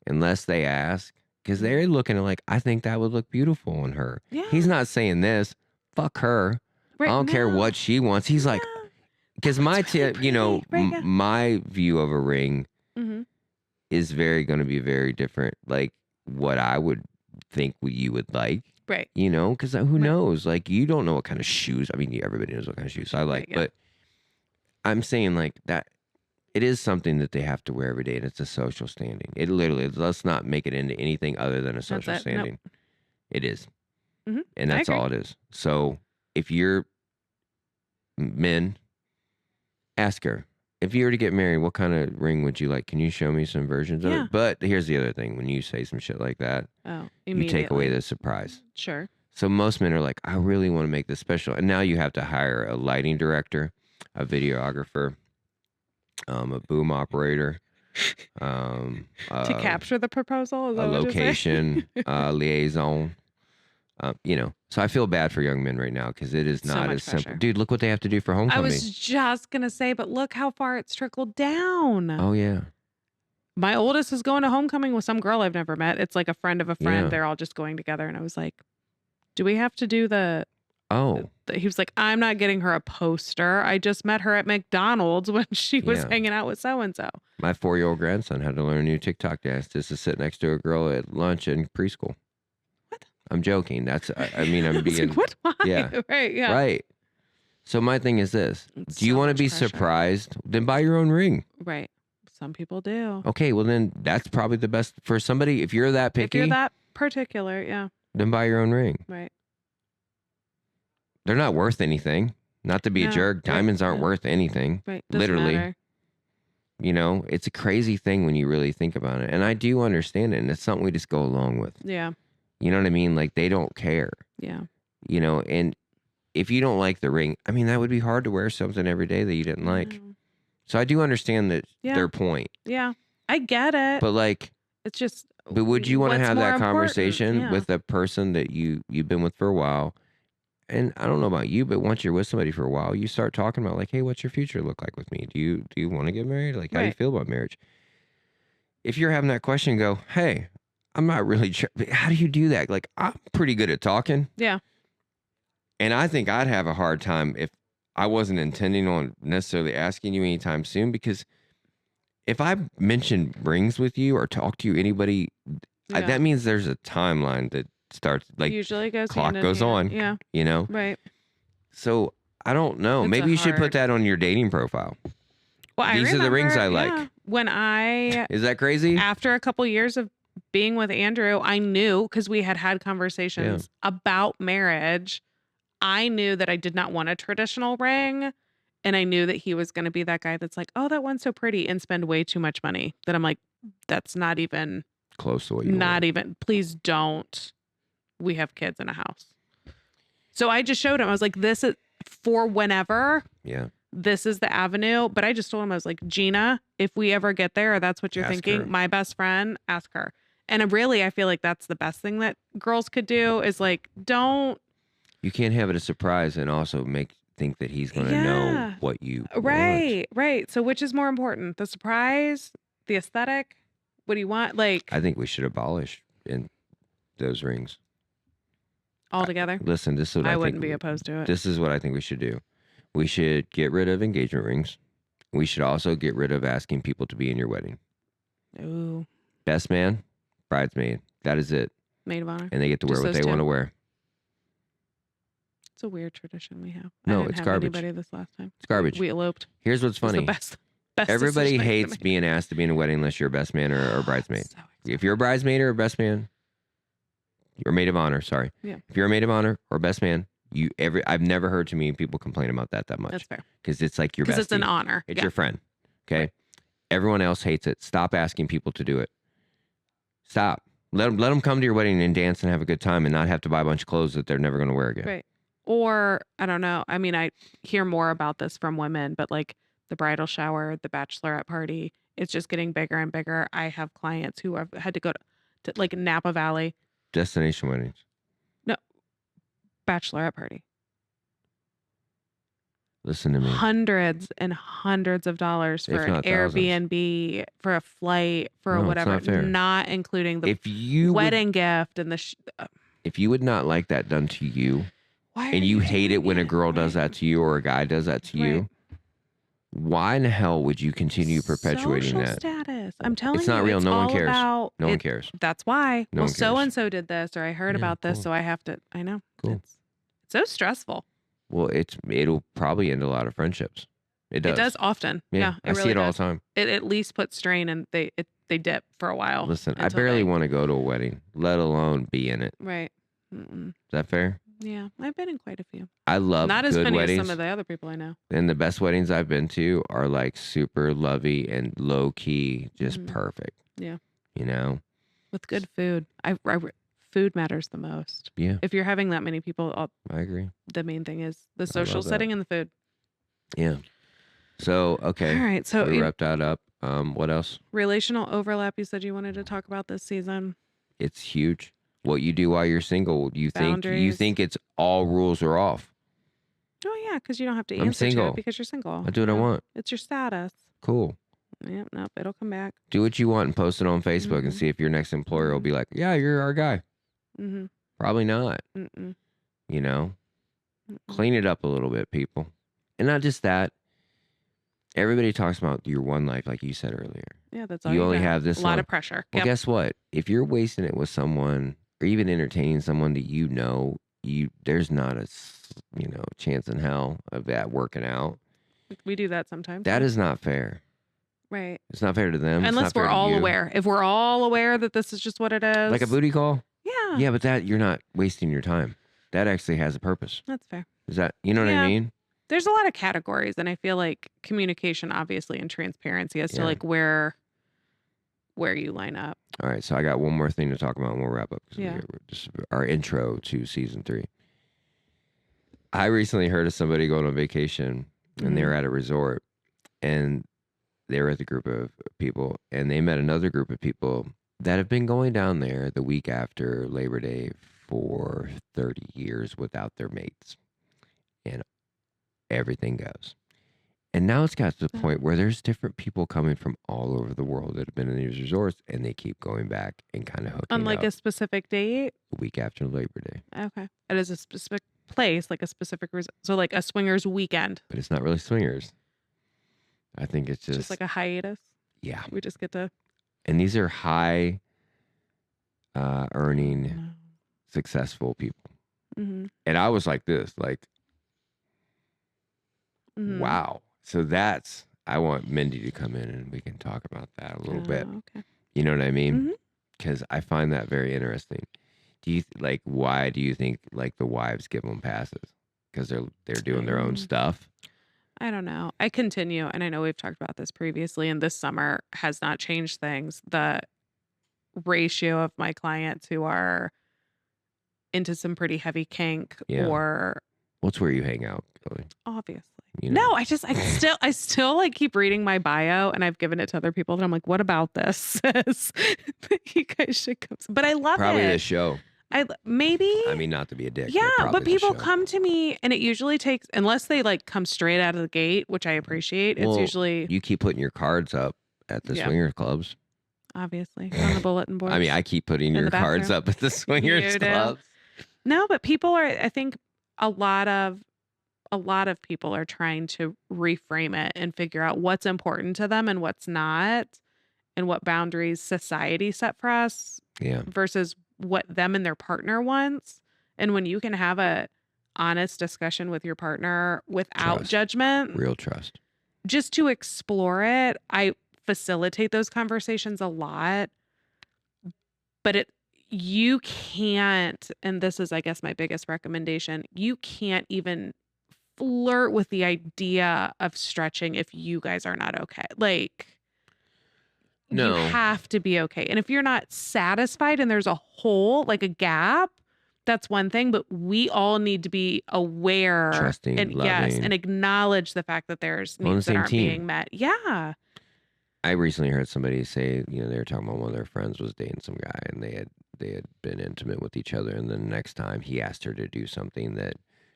Speaker 1: unless they ask, because they're looking at like, I think that would look beautiful on her.
Speaker 2: Yeah.
Speaker 1: He's not saying this. Fuck her.
Speaker 2: Right.
Speaker 1: I don't care
Speaker 2: No.
Speaker 1: what she wants. He's like,
Speaker 2: No.
Speaker 1: because
Speaker 2: That
Speaker 1: my
Speaker 2: looks really
Speaker 1: tip, you know,
Speaker 2: pretty. Right, yeah.
Speaker 1: my view of a ring
Speaker 2: Mhm.
Speaker 1: is going to be very different. Like what I would think you would like,
Speaker 2: Right.
Speaker 1: you know, because who
Speaker 2: Right.
Speaker 1: knows? Like you don't know what kind of shoes. I mean, everybody knows what kind of shoes I like,
Speaker 2: Right, yeah.
Speaker 1: but I'm saying like that. It is something that they have to wear every day, and it's a social standing. It literally, let's not make it into anything other than a social
Speaker 2: it. Nope.
Speaker 1: standing. It is.
Speaker 2: Mhm.
Speaker 1: And
Speaker 2: I
Speaker 1: that's
Speaker 2: agree.
Speaker 1: all it is. So if you're men, ask her. If you were to get married, what kind of ring would you like? Can you show me some versions of
Speaker 2: Yeah.
Speaker 1: it? But here's the other thing. When you say some shit like that,
Speaker 2: Oh,
Speaker 1: you take away
Speaker 2: immediately.
Speaker 1: the surprise.
Speaker 2: Sure.
Speaker 1: So most men are like, I really want to make this special. And now you have to hire a lighting director, a videographer, a boom operator,
Speaker 2: To capture the proposal? Is
Speaker 1: a
Speaker 2: that what you're saying?
Speaker 1: location liaison. You know, so I feel bad for young men right now because it is
Speaker 2: So
Speaker 1: not
Speaker 2: much
Speaker 1: as simple.
Speaker 2: pressure.
Speaker 1: Dude, look what they have to do for
Speaker 2: I
Speaker 1: homecoming.
Speaker 2: was just gonna say, but look how far it's trickled down.
Speaker 1: Oh yeah,
Speaker 2: My oldest is going to homecoming with some girl I've never met. It's like a friend of a friend.
Speaker 1: Yeah.
Speaker 2: They're all just going together. And I was like, do we have to do the
Speaker 1: oh
Speaker 2: he was like, I'm not getting her a poster. I just met her at McDonald's when she was
Speaker 1: Yeah.
Speaker 2: hanging out with so and so.
Speaker 1: my 4-year-old grandson had to learn a new TikTok dance just to sit next to a girl at lunch in preschool.
Speaker 2: What?
Speaker 1: I'm joking. That's I mean I'm
Speaker 2: I was
Speaker 1: being
Speaker 2: like, what? Why?
Speaker 1: Yeah.
Speaker 2: Right. Yeah.
Speaker 1: right. So my thing is this:
Speaker 2: It's
Speaker 1: do you
Speaker 2: so
Speaker 1: want to
Speaker 2: much
Speaker 1: be
Speaker 2: pressure.
Speaker 1: surprised? Then buy your own ring.
Speaker 2: Right. Some people do.
Speaker 1: Okay, well then that's probably the best for somebody. If you're that
Speaker 2: If you're
Speaker 1: picky,
Speaker 2: that particular, yeah.
Speaker 1: then buy your own ring.
Speaker 2: Right.
Speaker 1: They're not worth anything. Not to be a
Speaker 2: No,
Speaker 1: jerk,
Speaker 2: right,
Speaker 1: diamonds aren't
Speaker 2: no.
Speaker 1: worth anything.
Speaker 2: Right. Doesn't
Speaker 1: Literally.
Speaker 2: matter.
Speaker 1: You know, it's a crazy thing when you really think about it. And I do understand it. And it's something we just go along with.
Speaker 2: Yeah.
Speaker 1: You know what I mean? Like they don't care,
Speaker 2: Yeah.
Speaker 1: you know, and if you don't like the ring, I mean, that would be hard to wear something every day that you didn't like.
Speaker 2: No.
Speaker 1: So I do understand that
Speaker 2: Yeah.
Speaker 1: their point.
Speaker 2: Yeah. I get it.
Speaker 1: But like,
Speaker 2: It's just
Speaker 1: but would you want to
Speaker 2: what's
Speaker 1: have
Speaker 2: more
Speaker 1: that
Speaker 2: important?
Speaker 1: conversation
Speaker 2: Yeah.
Speaker 1: with a person that you've been with for a while? And I don't know about you, but once you're with somebody for a while, you start talking about like, hey, what's your future look like with me? Do you want to get married? Like, how do you
Speaker 2: Right.
Speaker 1: feel about marriage? If you're having that question, go, hey, I'm not really sure. How do you do that? Like, I'm pretty good at talking.
Speaker 2: Yeah.
Speaker 1: And I think I'd have a hard time if I wasn't intending on necessarily asking you anytime soon, because if I mention rings with you or talk to you, anybody,
Speaker 2: Yeah.
Speaker 1: that means there's a timeline that starts, like
Speaker 2: Usually goes
Speaker 1: clock
Speaker 2: hand in
Speaker 1: goes
Speaker 2: hand.
Speaker 1: on,
Speaker 2: Yeah.
Speaker 1: you know?
Speaker 2: Right.
Speaker 1: So I don't know.
Speaker 2: It's
Speaker 1: Maybe
Speaker 2: a
Speaker 1: you should put
Speaker 2: hard-
Speaker 1: that on your dating profile.
Speaker 2: Well,
Speaker 1: These
Speaker 2: I
Speaker 1: are the rings
Speaker 2: remember,
Speaker 1: I like.
Speaker 2: yeah, when I
Speaker 1: Is that crazy?
Speaker 2: after a couple years of being with Andrew, I knew because we had conversations about marriage. I knew that I did not want a traditional ring. And I knew that he was going to be that guy that's like, oh, that one's so pretty, and spend way too much money. That I'm like, that's not even,
Speaker 1: Close to what you
Speaker 2: not
Speaker 1: want.
Speaker 2: even, please don't. We have kids in a house. So I just showed him, I was like, this is for whenever.
Speaker 1: Yeah.
Speaker 2: This is the avenue. But I just told him, I was like, Gina, if we ever get there, or that's what you're
Speaker 1: Ask
Speaker 2: thinking,
Speaker 1: her.
Speaker 2: my best friend, ask her. And really, I feel like that's the best thing that girls could do is like, don't.
Speaker 1: You can't have it a surprise and also think that he's going to know
Speaker 2: Yeah.
Speaker 1: what you want.
Speaker 2: Right, right. So which is more important? The surprise, the aesthetic? What do you want? Like
Speaker 1: I think we should abolish those rings.
Speaker 2: altogether?
Speaker 1: Listen, this is what
Speaker 2: I
Speaker 1: I
Speaker 2: wouldn't
Speaker 1: think.
Speaker 2: be opposed to it.
Speaker 1: This is what I think we should do. We should get rid of engagement rings. We should also get rid of asking people to be in your wedding.
Speaker 2: Ooh,
Speaker 1: Best man, bridesmaid. That is it.
Speaker 2: maid of honor.
Speaker 1: And they get to wear
Speaker 2: Just
Speaker 1: what
Speaker 2: those
Speaker 1: they want to
Speaker 2: two?
Speaker 1: wear.
Speaker 2: It's a weird tradition we have.
Speaker 1: No,
Speaker 2: I didn't
Speaker 1: it's
Speaker 2: have
Speaker 1: garbage.
Speaker 2: anybody this last time.
Speaker 1: It's garbage.
Speaker 2: We eloped.
Speaker 1: Here's what's
Speaker 2: It was
Speaker 1: funny.
Speaker 2: the best
Speaker 1: Everybody
Speaker 2: decision I could
Speaker 1: hates
Speaker 2: make.
Speaker 1: being asked to be in a wedding unless you're a best man or a bridesmaid.
Speaker 2: So
Speaker 1: If you're a bridesmaid or a best man, you're a maid of honor. Sorry.
Speaker 2: Yeah.
Speaker 1: If you're a maid of honor or best man, I've never heard too many people complain about that much.
Speaker 2: that's fair.
Speaker 1: Because it's like your
Speaker 2: Because
Speaker 1: bestie.
Speaker 2: it's an honor.
Speaker 1: It's
Speaker 2: Yeah.
Speaker 1: your friend. Okay. Everyone else hates it. Stop asking people to do it. Stop. Let them come to your wedding and dance and have a good time and not have to buy a bunch of clothes that they're never going to wear again.
Speaker 2: Right. Or I don't know. I mean, I hear more about this from women, but like the bridal shower, the bachelorette party, it's just getting bigger and bigger. I have clients who have had to go to like Napa Valley
Speaker 1: Destination weddings.
Speaker 2: bachelorette party.
Speaker 1: Listen to me.
Speaker 2: hundreds and hundreds of dollars
Speaker 1: If
Speaker 2: for an
Speaker 1: not thousands.
Speaker 2: Airbnb, for a flight, for
Speaker 1: No, it's
Speaker 2: whatever,
Speaker 1: not fair.
Speaker 2: not including the
Speaker 1: If you would,
Speaker 2: wedding gift and the
Speaker 1: if you would not like that done to you,
Speaker 2: why are
Speaker 1: and you hate
Speaker 2: doing
Speaker 1: it when a girl does
Speaker 2: Right.
Speaker 1: that to you or a guy does that to
Speaker 2: Right.
Speaker 1: you, why in the hell would you continue perpetuating
Speaker 2: Social
Speaker 1: that?
Speaker 2: status. I'm telling
Speaker 1: It's not
Speaker 2: you,
Speaker 1: real.
Speaker 2: it's
Speaker 1: No one
Speaker 2: all
Speaker 1: cares.
Speaker 2: about
Speaker 1: No one
Speaker 2: it.
Speaker 1: cares.
Speaker 2: That's why.
Speaker 1: No
Speaker 2: well,
Speaker 1: one
Speaker 2: so
Speaker 1: cares.
Speaker 2: and so did this, or I heard
Speaker 1: Yeah,
Speaker 2: about this,
Speaker 1: cool.
Speaker 2: so I have to. I know.
Speaker 1: Cool.
Speaker 2: It's so stressful.
Speaker 1: Well, it'll probably end a lot of friendships. It does.
Speaker 2: It does often. Yeah,
Speaker 1: I see it all the time.
Speaker 2: It at least puts strain, and they dip for a while.
Speaker 1: Listen, I
Speaker 2: until
Speaker 1: barely
Speaker 2: they-
Speaker 1: want to go to a wedding, let alone be in it.
Speaker 2: Right. Mm-mm.
Speaker 1: Is that fair?
Speaker 2: Yeah, I've been in quite a few.
Speaker 1: I love
Speaker 2: Not as
Speaker 1: good
Speaker 2: many
Speaker 1: weddings.
Speaker 2: as some of the other people I know.
Speaker 1: And the best weddings I've been to are like super lovey and low key, just
Speaker 2: Mhm.
Speaker 1: perfect.
Speaker 2: Yeah.
Speaker 1: You know?
Speaker 2: With good food. Food matters the most.
Speaker 1: Yeah,
Speaker 2: If you're having that many people,
Speaker 1: I agree.
Speaker 2: the main thing is the
Speaker 1: love
Speaker 2: social
Speaker 1: that.
Speaker 2: setting and the food.
Speaker 1: Yeah. So, okay.
Speaker 2: All right. So
Speaker 1: we wrapped that up. What else?
Speaker 2: relational overlap, you said you wanted to talk about this season.
Speaker 1: It's huge. What you do while you're single, you
Speaker 2: Boundaries.
Speaker 1: think it's all rules are off.
Speaker 2: Oh yeah, because you don't have to
Speaker 1: I'm
Speaker 2: answer to
Speaker 1: single.
Speaker 2: it because you're single.
Speaker 1: I do what I
Speaker 2: Yeah.
Speaker 1: want.
Speaker 2: It's your status.
Speaker 1: Cool.
Speaker 2: Yep, nope, it'll come back.
Speaker 1: Do what you want and post it on Facebook and
Speaker 2: Mhm.
Speaker 1: see if your next employer will be like, yeah, you're our guy.
Speaker 2: Mm-hmm.
Speaker 1: Probably not.
Speaker 2: Mm-mm.
Speaker 1: You know,
Speaker 2: Mm-mm.
Speaker 1: clean it up a little bit, people. And not just that. Everybody talks about your one life, like you said earlier.
Speaker 2: Yeah, that's all
Speaker 1: You
Speaker 2: you
Speaker 1: only
Speaker 2: got.
Speaker 1: have this
Speaker 2: a lot
Speaker 1: long.
Speaker 2: of pressure.
Speaker 1: Well,
Speaker 2: Yep.
Speaker 1: guess what? If you're wasting it with someone or even entertaining someone that you know, there's not a chance in hell of that working out.
Speaker 2: We do that sometimes.
Speaker 1: That
Speaker 2: yeah.
Speaker 1: is not fair.
Speaker 2: right.
Speaker 1: It's not fair to them. It's
Speaker 2: Unless
Speaker 1: not fair
Speaker 2: we're
Speaker 1: to
Speaker 2: all
Speaker 1: you.
Speaker 2: aware. If we're all aware that this is just what it is.
Speaker 1: Like a booty call.
Speaker 2: Yeah.
Speaker 1: Yeah, but that you're not wasting your time. That actually has a purpose.
Speaker 2: That's fair.
Speaker 1: Is that you know what
Speaker 2: Yeah.
Speaker 1: I mean?
Speaker 2: There's a lot of categories, and I feel like communication, obviously, and transparency as to
Speaker 1: Yeah.
Speaker 2: like where you line up.
Speaker 1: All right, so I got one more thing to talk about and we'll wrap up. 'Cause
Speaker 2: Yeah.
Speaker 1: we're just our intro to season 3. I recently heard of somebody going on vacation and they
Speaker 2: Mhm.
Speaker 1: were at a resort and they were with a group of people and they met another group of people that have been going down there the week after Labor Day for 30 years without their mates. And everything goes. And now it's got to the
Speaker 2: Yeah.
Speaker 1: point where there's different people coming from all over the world that have been in these resorts and they keep going back and kind of hooking
Speaker 2: On like
Speaker 1: up
Speaker 2: a specific date.
Speaker 1: the week after Labor Day.
Speaker 2: Okay. It is a specific place, like a specific so like a swingers weekend.
Speaker 1: But it's not really swingers. I think it's
Speaker 2: Just
Speaker 1: just,
Speaker 2: like a hiatus.
Speaker 1: yeah.
Speaker 2: We just get to
Speaker 1: And these are high earning, successful people.
Speaker 2: Mm-hmm.
Speaker 1: And I was like this, like,
Speaker 2: Mm-hmm.
Speaker 1: wow. So I want Mindy to come in and we can talk about that a little bit.
Speaker 2: Okay.
Speaker 1: You know what I mean?
Speaker 2: Mhm.
Speaker 1: Because I find that very interesting. Do you why do you think like the wives give them passes? Because they're doing their own stuff.
Speaker 2: I don't know. I continue, and I know we've talked about this previously, and this summer has not changed things. The ratio of my clients who are into some pretty heavy kink
Speaker 1: Yeah.
Speaker 2: or
Speaker 1: What's where you hang out, Kelly?
Speaker 2: obviously.
Speaker 1: You know?
Speaker 2: No, I still like keep reading my bio, and I've given it to other people that I'm like, what about this says that you guys should come? But I love
Speaker 1: Probably
Speaker 2: it.
Speaker 1: the show.
Speaker 2: Maybe.
Speaker 1: I mean, not to be a dick.
Speaker 2: Yeah,
Speaker 1: probably
Speaker 2: but
Speaker 1: the
Speaker 2: people
Speaker 1: show.
Speaker 2: come to me, and it usually takes, unless they like come straight out of the gate, which I appreciate. It's
Speaker 1: Well,
Speaker 2: usually
Speaker 1: You keep putting your cards up at the
Speaker 2: Yeah.
Speaker 1: swinger clubs.
Speaker 2: obviously on the bulletin board.
Speaker 1: I mean, I keep putting
Speaker 2: In
Speaker 1: your
Speaker 2: the
Speaker 1: cards
Speaker 2: bathroom.
Speaker 1: up at the swingers
Speaker 2: You do.
Speaker 1: clubs.
Speaker 2: No, but people are. I think a lot of people are trying to reframe it and figure out what's important to them and what's not, and what boundaries society set for us
Speaker 1: Yeah.
Speaker 2: versus what them and their partner wants. And when you can have a honest discussion with your partner without
Speaker 1: Trust.
Speaker 2: judgment,
Speaker 1: Real trust.
Speaker 2: just to explore it, I facilitate those conversations a lot. But you can't, and this is, I guess, my biggest recommendation, you can't even flirt with the idea of stretching if you guys are not okay. Like,
Speaker 1: No.
Speaker 2: you have to be okay. And if you're not satisfied and there's a hole, like a gap, that's one thing, but we all need to be aware
Speaker 1: Trusting,
Speaker 2: and
Speaker 1: loving.
Speaker 2: and acknowledge the fact that there's
Speaker 1: On the
Speaker 2: needs that
Speaker 1: same
Speaker 2: aren't
Speaker 1: team.
Speaker 2: being met. Yeah.
Speaker 1: I recently heard somebody say, they were talking about one of their friends was dating some guy and they had been intimate with each other. And then the next time he asked her to do something that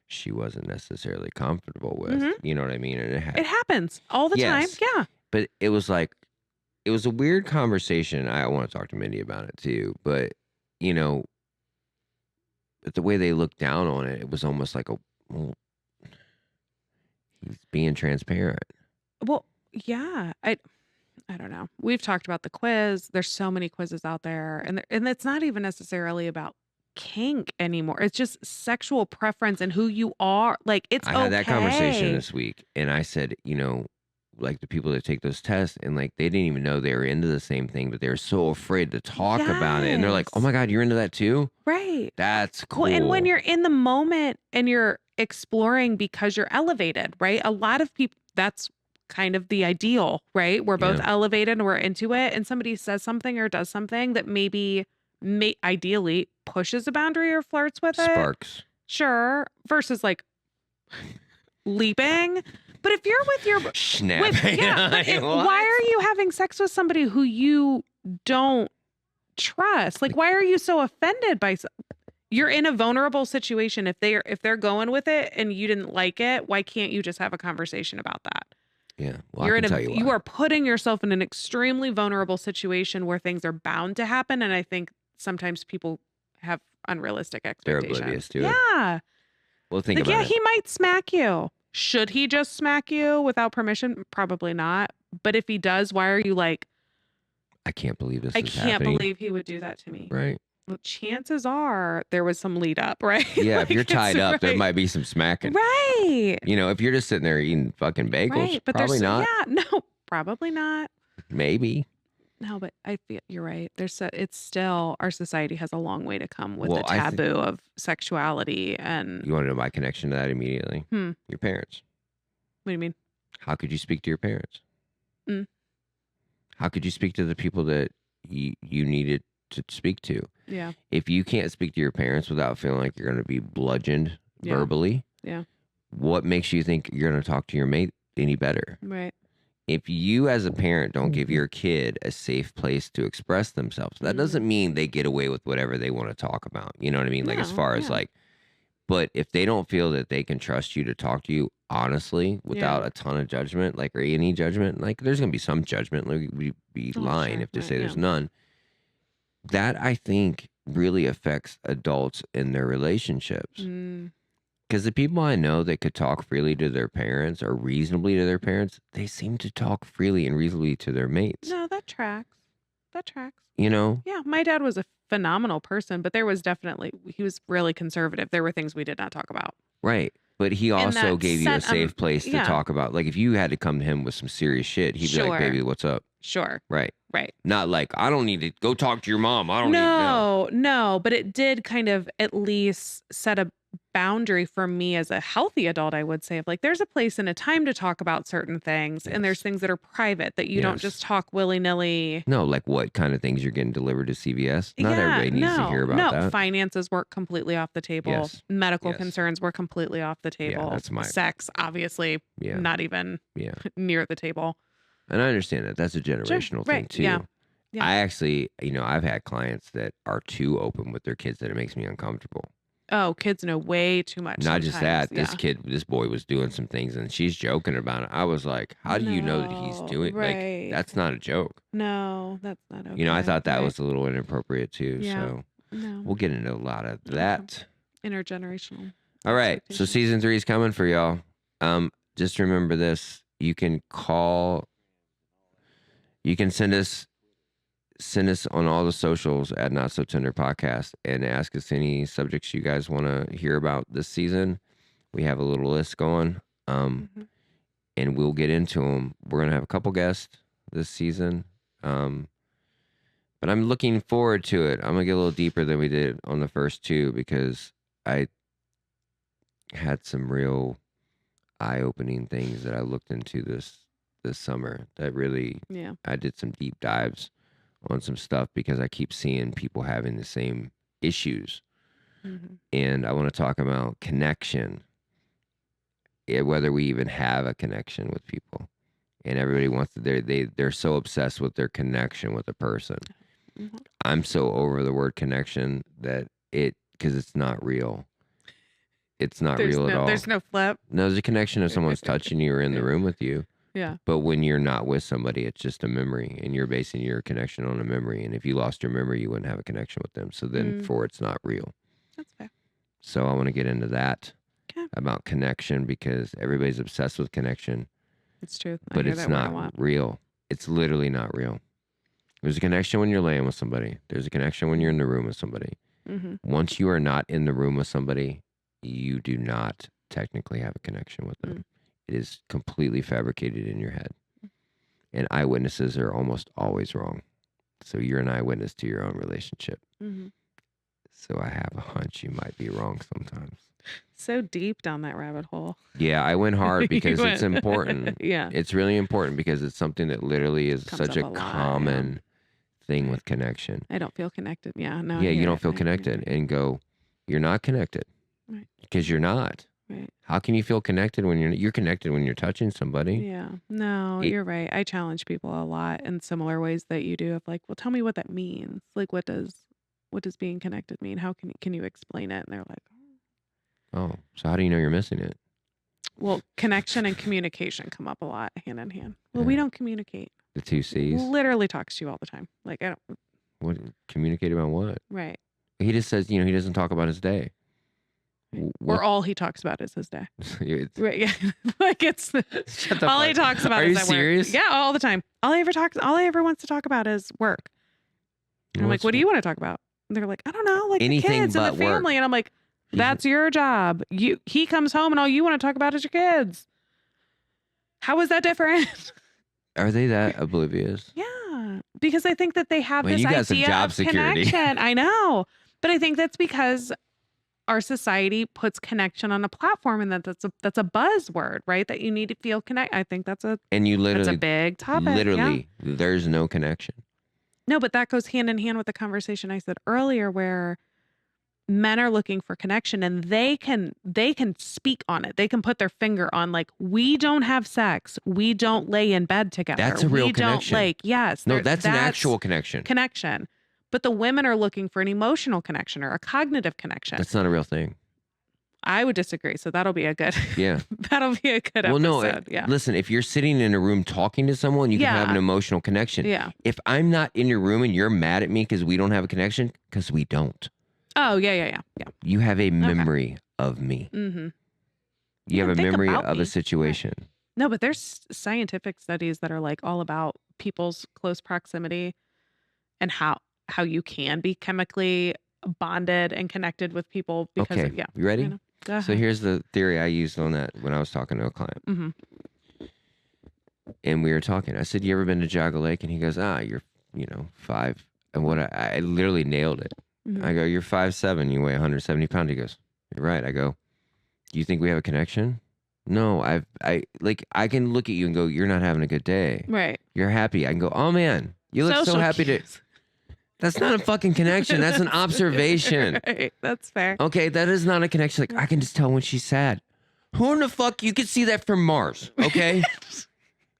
Speaker 1: she wasn't necessarily comfortable with.
Speaker 2: Mhm.
Speaker 1: You know what I mean? And
Speaker 2: It happens all the time.
Speaker 1: Yes.
Speaker 2: Yeah.
Speaker 1: but it was a weird conversation. I want to talk to Mindy about it too, but you know, the way they looked down on it, it was almost like well, he's being transparent.
Speaker 2: Well, yeah. I don't know. We've talked about the quiz. There's so many quizzes out there, and it's not even necessarily about kink anymore. It's just sexual preference and who you are. Like it's
Speaker 1: I had that conversation
Speaker 2: okay.
Speaker 1: this week, and I said, like the people that take those tests, and like they didn't even know they were into the same thing, but they were so afraid to talk about it, and they're like, "Oh
Speaker 2: Yes.
Speaker 1: my God, you're into that too?
Speaker 2: Right.
Speaker 1: That's cool."
Speaker 2: Well, and when you're in the moment and you're exploring because you're elevated, right? A lot of people, that's kind of the ideal, right? We're both
Speaker 1: Yeah.
Speaker 2: elevated and we're into it, and somebody says something or does something that maybe ideally pushes a boundary or flirts with it.
Speaker 1: Sparks.
Speaker 2: Sure. Versus like leaping. But if you're with your
Speaker 1: Snapping.
Speaker 2: why are you having sex with somebody who you don't trust? Like, why are you so offended by? You're in a vulnerable situation. If they're going with it and you didn't like it, why can't you just have a conversation about that?
Speaker 1: Yeah. Well,
Speaker 2: You're
Speaker 1: I can tell
Speaker 2: you
Speaker 1: why.
Speaker 2: are putting yourself in an extremely vulnerable situation where things are bound to happen, and I think sometimes people have unrealistic
Speaker 1: They're
Speaker 2: expectations.
Speaker 1: oblivious to it.
Speaker 2: Yeah.
Speaker 1: Well, think
Speaker 2: Like,
Speaker 1: about
Speaker 2: yeah,
Speaker 1: it.
Speaker 2: he might smack you. Should he just smack you without permission? Probably not. But if he does, why are you like,
Speaker 1: I can't believe this
Speaker 2: I
Speaker 1: is
Speaker 2: can't
Speaker 1: happening.
Speaker 2: believe he would do that to me?
Speaker 1: Right.
Speaker 2: Well, chances are there was some lead up, right?
Speaker 1: Yeah.
Speaker 2: Like,
Speaker 1: if you're tied
Speaker 2: it's
Speaker 1: up, there
Speaker 2: right.
Speaker 1: might be some smacking.
Speaker 2: Right.
Speaker 1: If you're just sitting there eating fucking bagels,
Speaker 2: Right. But
Speaker 1: probably
Speaker 2: there's
Speaker 1: not.
Speaker 2: yeah, no, probably not.
Speaker 1: Maybe.
Speaker 2: No, but I feel you're right. It's still our society has a long way to come with
Speaker 1: Well,
Speaker 2: the taboo of sexuality and
Speaker 1: You want to know my connection to that immediately? Your parents.
Speaker 2: what do you mean?
Speaker 1: How could you speak to your parents?
Speaker 2: Mm.
Speaker 1: How could you speak to the people that you needed to speak to?
Speaker 2: Yeah.
Speaker 1: If you can't speak to your parents without feeling like you're going to be bludgeoned
Speaker 2: Yeah.
Speaker 1: verbally,
Speaker 2: Yeah.
Speaker 1: what makes you think you're going to talk to your mate any better?
Speaker 2: Right.
Speaker 1: If you as a parent don't give your kid a safe place to express themselves, that doesn't mean they get away with whatever they want to talk about. You know what I mean? Like as
Speaker 2: No,
Speaker 1: far as
Speaker 2: yeah.
Speaker 1: like, but if they don't feel that they can trust you to talk to you honestly without a ton of judgment, like or any judgment, like there's gonna be some judgment. Like we'd be
Speaker 2: Oh,
Speaker 1: lying
Speaker 2: sure.
Speaker 1: if to
Speaker 2: Right,
Speaker 1: say there's
Speaker 2: yeah.
Speaker 1: none. That I think really affects adults in their relationships.
Speaker 2: Mm.
Speaker 1: Because the people I know that could talk freely to their parents or reasonably to their parents, they seem to talk freely and reasonably to their mates.
Speaker 2: No, that tracks. That tracks.
Speaker 1: You know?
Speaker 2: Yeah, my dad was a phenomenal person, but there was definitely he was really conservative. There were things we did not talk about.
Speaker 1: Right. But he
Speaker 2: And
Speaker 1: also
Speaker 2: that
Speaker 1: gave you a
Speaker 2: set,
Speaker 1: safe place to
Speaker 2: yeah.
Speaker 1: talk about. Like if you had to come to him with some serious shit, he'd be like,
Speaker 2: Sure.
Speaker 1: baby, what's up?
Speaker 2: Sure.
Speaker 1: Right.
Speaker 2: Right.
Speaker 1: Not like, I don't need to go talk to your mom. I don't need to know.
Speaker 2: No, but it did kind of at least set a boundary for me as a healthy adult, I would say, of like there's a place and a time to talk about certain things, and there's
Speaker 1: Yes.
Speaker 2: things that are private that you don't
Speaker 1: Yes.
Speaker 2: just talk willy-nilly.
Speaker 1: No, like what kind of things you're getting delivered to CVS? Not
Speaker 2: Yeah,
Speaker 1: everybody needs to hear about
Speaker 2: no,
Speaker 1: that.
Speaker 2: Finances were completely off the table.
Speaker 1: Yes.
Speaker 2: Medical
Speaker 1: Yes.
Speaker 2: concerns were completely off the table.
Speaker 1: that's my-
Speaker 2: Sex, obviously,
Speaker 1: Yeah.
Speaker 2: not even
Speaker 1: Yeah.
Speaker 2: near the table.
Speaker 1: And I understand that. That's a generational thing
Speaker 2: right,
Speaker 1: too.
Speaker 2: yeah. Yeah.
Speaker 1: I actually, I've had clients that are too open with their kids that it makes me uncomfortable.
Speaker 2: Oh, kids know way too much.
Speaker 1: Not just that,
Speaker 2: sometimes,
Speaker 1: this boy was doing some things and she's joking about it. I was like, how do you know that he's
Speaker 2: No,
Speaker 1: doing
Speaker 2: right.
Speaker 1: like that's not a joke.
Speaker 2: No, that's not okay.
Speaker 1: I thought that
Speaker 2: right.
Speaker 1: was a little inappropriate too.
Speaker 2: Yeah.
Speaker 1: So
Speaker 2: No.
Speaker 1: we'll get into a lot of that.
Speaker 2: Intergenerational.
Speaker 1: All right. So
Speaker 2: expectations.
Speaker 1: season 3 is coming for y'all. Just remember this. You can send us on all the socials at Not So Tender Podcast and ask us any subjects you guys want to hear about this season. We have a little list going, and we'll get into them. We're going to have a couple guests this season, but I'm looking forward to it. I'm going to get a little deeper than we did on the first 2 because I had some real eye-opening things that I looked into this summer that really, I did some deep dives on some stuff because I keep seeing people having the same issues. And I want to talk about connection, whether we even have a connection with people. And everybody wants to, they're so obsessed with their connection with a person. I'm so over the word connection that because it's not real. it's not real at all.
Speaker 2: There's no flip.
Speaker 1: No, there's a connection if someone's touching you or in the room with you.
Speaker 2: Yeah.
Speaker 1: But when you're not with somebody, it's just a memory, and you're basing your connection on a memory. And if you lost your memory, you wouldn't have a connection with them. So then, it's not real.
Speaker 2: That's fair.
Speaker 1: So I want to get into that
Speaker 2: 'Kay.
Speaker 1: about connection, because everybody's obsessed with connection,
Speaker 2: It's true.
Speaker 1: but it's not real. It's literally not real. There's a connection when you're laying with somebody. There's a connection when you're in the room with somebody.
Speaker 2: Mm-hmm.
Speaker 1: Once you are not in the room with somebody, you do not technically have a connection with them. It is completely fabricated in your head. And eyewitnesses are almost always wrong. So you're an eyewitness to your own relationship.
Speaker 2: Mm-hmm.
Speaker 1: So I have a hunch you might be wrong sometimes.
Speaker 2: So deep down that rabbit hole.
Speaker 1: Yeah, I went hard because it's important.
Speaker 2: Yeah.
Speaker 1: It's really important because it's something that literally is
Speaker 2: Comes
Speaker 1: such
Speaker 2: up
Speaker 1: a
Speaker 2: a lot,
Speaker 1: common thing with connection.
Speaker 2: I don't feel connected. Yeah. No.
Speaker 1: Yeah, you don't feel connected, and go, you're not connected.
Speaker 2: Right.
Speaker 1: Because you're not.
Speaker 2: Right.
Speaker 1: How can you feel connected when you're connected when you're touching somebody?
Speaker 2: Yeah. No, you're right. I challenge people a lot in similar ways that you do of like, well, tell me what that means. Like, what does being connected mean? How can you explain it? And they're like,
Speaker 1: Oh, so how do you know you're missing it?
Speaker 2: well, connection and communication come up a lot hand in hand. Well, we
Speaker 1: Yeah.
Speaker 2: don't communicate.
Speaker 1: The two C's.
Speaker 2: Literally talks to you all the time. Like, I don't,
Speaker 1: What communicate about what?
Speaker 2: right.
Speaker 1: He just says, he doesn't talk about his day.
Speaker 2: Or all he talks about is his day.
Speaker 1: It's-
Speaker 2: Right. Yeah. Like it's
Speaker 1: Shut the
Speaker 2: all he
Speaker 1: fuck-
Speaker 2: talks about
Speaker 1: Are
Speaker 2: is
Speaker 1: you
Speaker 2: at work.
Speaker 1: serious?
Speaker 2: Yeah, all the time. All he ever wants to talk about is work. And I'm like, what do you want to talk about? And they're like, I don't know, like
Speaker 1: Anything
Speaker 2: the kids and
Speaker 1: but
Speaker 2: the family.
Speaker 1: work.
Speaker 2: And I'm like,
Speaker 1: He's-
Speaker 2: that's your job. He comes home and all you want to talk about is your kids. How is that different?
Speaker 1: Are they that oblivious?
Speaker 2: Yeah, because I think that they have
Speaker 1: Well,
Speaker 2: this
Speaker 1: you got some
Speaker 2: idea
Speaker 1: job
Speaker 2: of
Speaker 1: security.
Speaker 2: connection. I know, but I think that's because our society puts connection on a platform, and that's a buzzword, right? That you need to feel connect. I think that's a
Speaker 1: And you literally,
Speaker 2: big topic. Yeah.
Speaker 1: literally, there's no connection.
Speaker 2: No, but that goes hand in hand with the conversation I said earlier, where men are looking for connection, and they can speak on it. They can put their finger on, like, we don't have sex, we don't lay in bed together.
Speaker 1: That's a real
Speaker 2: we
Speaker 1: connection.
Speaker 2: Don't, like, yes,
Speaker 1: No, that's an actual connection.
Speaker 2: connection. But the women are looking for an emotional connection or a cognitive connection.
Speaker 1: That's not a real thing.
Speaker 2: I would disagree. So that'll be a good.
Speaker 1: Yeah.
Speaker 2: That'll be a good
Speaker 1: Well, no.
Speaker 2: episode. Yeah.
Speaker 1: Listen, if you're sitting in a room talking to someone, you can have an
Speaker 2: Yeah.
Speaker 1: emotional connection.
Speaker 2: Yeah.
Speaker 1: If I'm not in your room and you're mad at me because we don't have a connection, because we don't.
Speaker 2: Oh yeah.
Speaker 1: You have a memory of me.
Speaker 2: Mm-hmm.
Speaker 1: You have a
Speaker 2: think
Speaker 1: memory
Speaker 2: about
Speaker 1: of
Speaker 2: me.
Speaker 1: a situation.
Speaker 2: No, but there's scientific studies that are like all about people's close proximity and how you can be chemically bonded and connected with people because
Speaker 1: Okay.
Speaker 2: of, yeah.
Speaker 1: You ready?
Speaker 2: I know. Go
Speaker 1: So
Speaker 2: ahead.
Speaker 1: here's the theory I used on that when I was talking to a client.
Speaker 2: Mhm.
Speaker 1: And we were talking. I said, you ever been to Jogga Lake? And he goes, you're, 5. And what I literally nailed it.
Speaker 2: Mhm.
Speaker 1: I go, you're 5'7", you weigh 170 pounds. He goes, you're right. I go, do you think we have a connection? No, I can look at you and go, you're not having a good day.
Speaker 2: Right.
Speaker 1: You're happy. I can go, oh man, you look so
Speaker 2: Social
Speaker 1: happy to.
Speaker 2: cues.
Speaker 1: That's not a fucking connection. That's an observation.
Speaker 2: Right. That's fair.
Speaker 1: Okay, that is not a connection. Like, I can just tell when she's sad. Who in the fuck? You can see that from Mars, okay?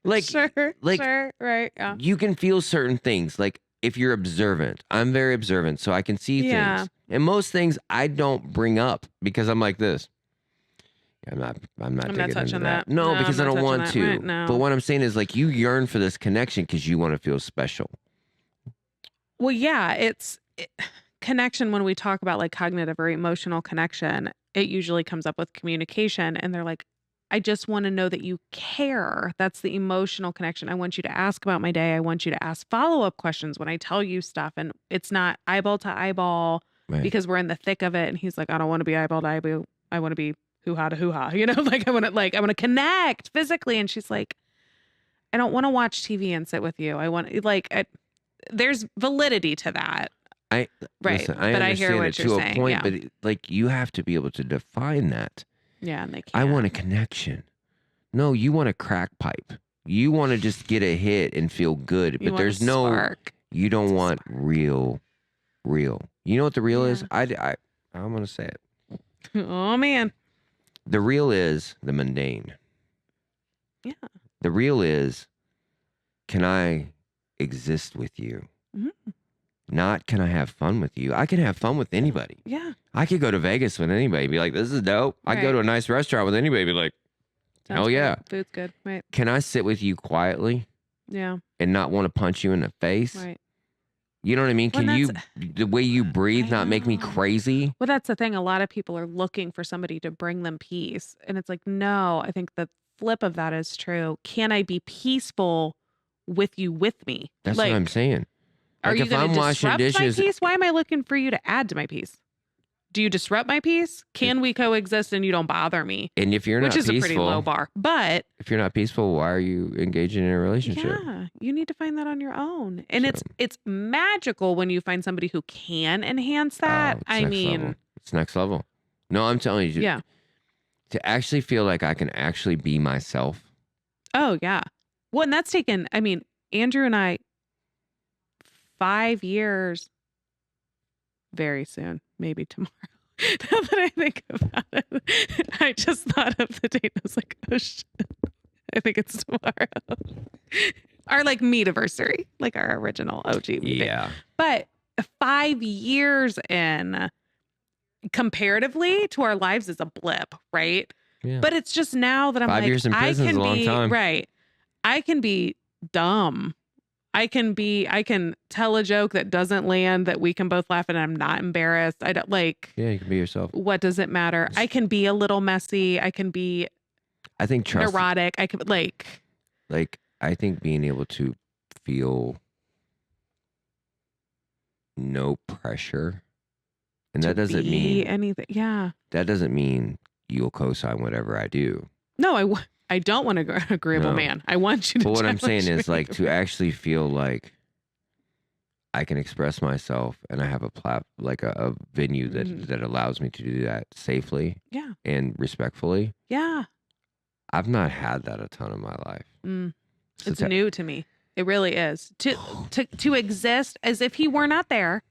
Speaker 1: Like,
Speaker 2: Sure.
Speaker 1: like-
Speaker 2: Sure. Right. Yeah.
Speaker 1: you can feel certain things. Like, if you're observant, I'm very observant, so I can see
Speaker 2: Yeah.
Speaker 1: things. And most things I don't bring up because I'm like this. I'm not
Speaker 2: I'm not
Speaker 1: digging into
Speaker 2: touching
Speaker 1: that.
Speaker 2: that.
Speaker 1: No,
Speaker 2: No,
Speaker 1: because I
Speaker 2: I'm not
Speaker 1: don't want
Speaker 2: touching
Speaker 1: to.
Speaker 2: that. Right, no.
Speaker 1: But what I'm saying is, like, you yearn for this connection because you want to feel special.
Speaker 2: Well, yeah, connection. When we talk about like cognitive or emotional connection, it usually comes up with communication. And they're like, I just want to know that you care. That's the emotional connection. I want you to ask about my day. I want you to ask follow-up questions when I tell you stuff. And it's not eyeball to eyeball
Speaker 1: Right.
Speaker 2: because we're in the thick of it. And he's like, I don't want to be eyeball to eyeball. I want to be hoo-ha to hoo-ha. Like I want to connect physically. And she's like, I don't want to watch TV and sit with you. I want there's validity to that. Right.
Speaker 1: Listen, I
Speaker 2: but I
Speaker 1: understand
Speaker 2: hear what
Speaker 1: it
Speaker 2: you're
Speaker 1: to
Speaker 2: saying.
Speaker 1: a point,
Speaker 2: Yeah.
Speaker 1: but like you have to be able to define that.
Speaker 2: Yeah. And they can't.
Speaker 1: I want a connection. No, you want a crack pipe. You want to just get a hit and feel good,
Speaker 2: You
Speaker 1: but
Speaker 2: want a
Speaker 1: there's no.
Speaker 2: spark.
Speaker 1: You don't want real. You know what the real is?
Speaker 2: Yeah.
Speaker 1: I'm gonna say it.
Speaker 2: Oh man.
Speaker 1: The real is the mundane.
Speaker 2: Yeah.
Speaker 1: The real is, can I exist with you?
Speaker 2: Mhm.
Speaker 1: Not can I have fun with you? I can have fun with anybody.
Speaker 2: Yeah.
Speaker 1: I could go to Vegas with anybody, be like, this is dope. I go
Speaker 2: Right.
Speaker 1: to a nice restaurant with anybody, be like,
Speaker 2: Sounds
Speaker 1: hell
Speaker 2: great.
Speaker 1: yeah.
Speaker 2: Food's good. Right.
Speaker 1: Can I sit with you quietly
Speaker 2: Yeah.
Speaker 1: and not want to punch you in the face?
Speaker 2: Right.
Speaker 1: You know what I mean?
Speaker 2: Well,
Speaker 1: Can you,
Speaker 2: that's-
Speaker 1: the way you breathe,
Speaker 2: I
Speaker 1: not make me
Speaker 2: know.
Speaker 1: crazy?
Speaker 2: Well, that's the thing. A lot of people are looking for somebody to bring them peace. And it's like, no, I think the flip of that is true. Can I be peaceful with you with me?
Speaker 1: That's
Speaker 2: like,
Speaker 1: what I'm saying.
Speaker 2: Are
Speaker 1: Like
Speaker 2: you
Speaker 1: if
Speaker 2: going
Speaker 1: I'm
Speaker 2: to
Speaker 1: washing
Speaker 2: disrupt
Speaker 1: dishes,
Speaker 2: my peace? Why am I looking for you to add to my peace? Do you disrupt my peace? Can we coexist and you don't bother me?
Speaker 1: and if you're
Speaker 2: Which
Speaker 1: not
Speaker 2: is a pretty low
Speaker 1: peaceful,
Speaker 2: bar. But
Speaker 1: if you're not peaceful, why are you engaging in a relationship?
Speaker 2: yeah, you need to find that on your own. And
Speaker 1: So-
Speaker 2: it's magical when you find somebody who can enhance that.
Speaker 1: Oh, it's
Speaker 2: I
Speaker 1: next
Speaker 2: mean,
Speaker 1: level. It's next level. No, I'm telling you,
Speaker 2: yeah.
Speaker 1: to actually feel like I can actually be myself.
Speaker 2: Oh, yeah. Well, and that's taken, I mean, Andrew and I, 5 years very soon, maybe tomorrow. Now that I think about it, I just thought of the date. I was like, oh shit, I think it's tomorrow. Our like meet-iversary, like our original OG meeting.
Speaker 1: Yeah.
Speaker 2: But 5 years in, comparatively to our lives, is a blip, right?
Speaker 1: Yeah.
Speaker 2: But it's just now that I'm
Speaker 1: 5
Speaker 2: like,
Speaker 1: years in
Speaker 2: I
Speaker 1: prison is
Speaker 2: can
Speaker 1: a long
Speaker 2: be
Speaker 1: time.
Speaker 2: right. I can be dumb. I can tell a joke that doesn't land that we can both laugh at and I'm not embarrassed. I don't like,
Speaker 1: Yeah, you can be yourself.
Speaker 2: what does it matter? I can be a little messy. I can be
Speaker 1: I think trust.
Speaker 2: neurotic. I can like,
Speaker 1: I think being able to feel no pressure, and
Speaker 2: to
Speaker 1: that doesn't
Speaker 2: be
Speaker 1: mean
Speaker 2: anything. Yeah.
Speaker 1: you'll co-sign whatever I do.
Speaker 2: No, I don't want an agreeable
Speaker 1: No.
Speaker 2: man. I want you to
Speaker 1: But what I'm saying
Speaker 2: challenge
Speaker 1: is
Speaker 2: me.
Speaker 1: like to actually feel like I can express myself and I have a venue that
Speaker 2: Mhm.
Speaker 1: that allows me to do that safely
Speaker 2: Yeah.
Speaker 1: and respectfully.
Speaker 2: Yeah.
Speaker 1: I've not had that a ton in my life.
Speaker 2: Mm.
Speaker 1: So
Speaker 2: It's new to me. It really is. To exist as if he were not there,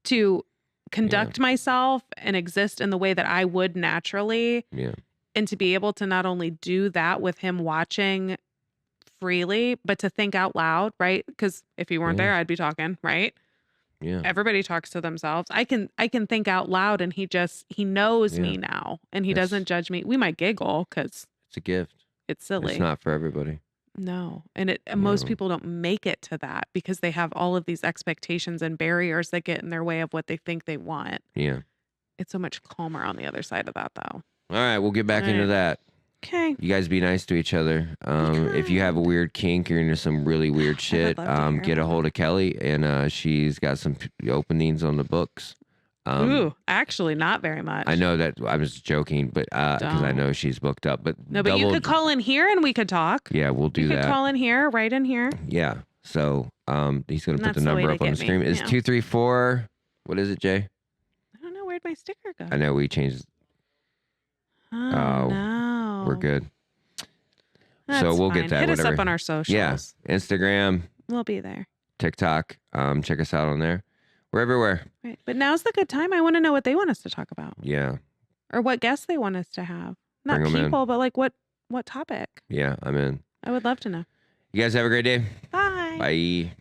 Speaker 2: to conduct myself and exist in the way that I would naturally,
Speaker 1: Yeah.
Speaker 2: and to be able to not only do that with him watching freely, but to think out loud, right? Because if he weren't
Speaker 1: Yeah.
Speaker 2: there, I'd be talking, right?
Speaker 1: Yeah.
Speaker 2: Everybody talks to themselves. I can think out loud, and he knows
Speaker 1: Yeah.
Speaker 2: me now, and he
Speaker 1: That's-
Speaker 2: doesn't judge me. We might giggle because
Speaker 1: It's a gift.
Speaker 2: it's silly.
Speaker 1: It's not for everybody.
Speaker 2: No. And most
Speaker 1: No.
Speaker 2: people don't make it to that because they have all of these expectations and barriers that get in their way of what they think they want.
Speaker 1: Yeah.
Speaker 2: It's so much calmer on the other side of that, though.
Speaker 1: All right, we'll get back into
Speaker 2: Right.
Speaker 1: that.
Speaker 2: Okay.
Speaker 1: You guys be nice to each other. If you have a weird kink or into some really weird shit,
Speaker 2: love to hear
Speaker 1: get a
Speaker 2: about
Speaker 1: hold of Kelly, and she's got some openings on the books.
Speaker 2: Ooh, actually, not very much.
Speaker 1: I know that I was joking, but because I
Speaker 2: Don't.
Speaker 1: know she's booked up. But
Speaker 2: No, but you could call in here and we could talk.
Speaker 1: Yeah, we'll do
Speaker 2: You could
Speaker 1: that.
Speaker 2: call in here, right in here.
Speaker 1: Yeah. So he's gonna put
Speaker 2: That's
Speaker 1: the
Speaker 2: the way
Speaker 1: number
Speaker 2: to
Speaker 1: up on the
Speaker 2: get me,
Speaker 1: screen. It's
Speaker 2: yeah.
Speaker 1: 234. What is it, Jay?
Speaker 2: I don't know, where'd my sticker go?
Speaker 1: I know we changed.
Speaker 2: Oh, no.
Speaker 1: We're good.
Speaker 2: That's
Speaker 1: so we'll
Speaker 2: fine.
Speaker 1: get that.
Speaker 2: Hit us
Speaker 1: whatever.
Speaker 2: up on our socials.
Speaker 1: Yeah. Instagram,
Speaker 2: We'll be there.
Speaker 1: TikTok. Check us out on there. We're everywhere.
Speaker 2: Right. But now's the good time. I want to know what they want us to talk about
Speaker 1: Yeah.
Speaker 2: or what guests they want us to have. Not
Speaker 1: Bring 'em in.
Speaker 2: people, but like what topic?
Speaker 1: Yeah. I'm in.
Speaker 2: I would love to know.
Speaker 1: You guys have a great day.
Speaker 2: Bye.
Speaker 1: Bye.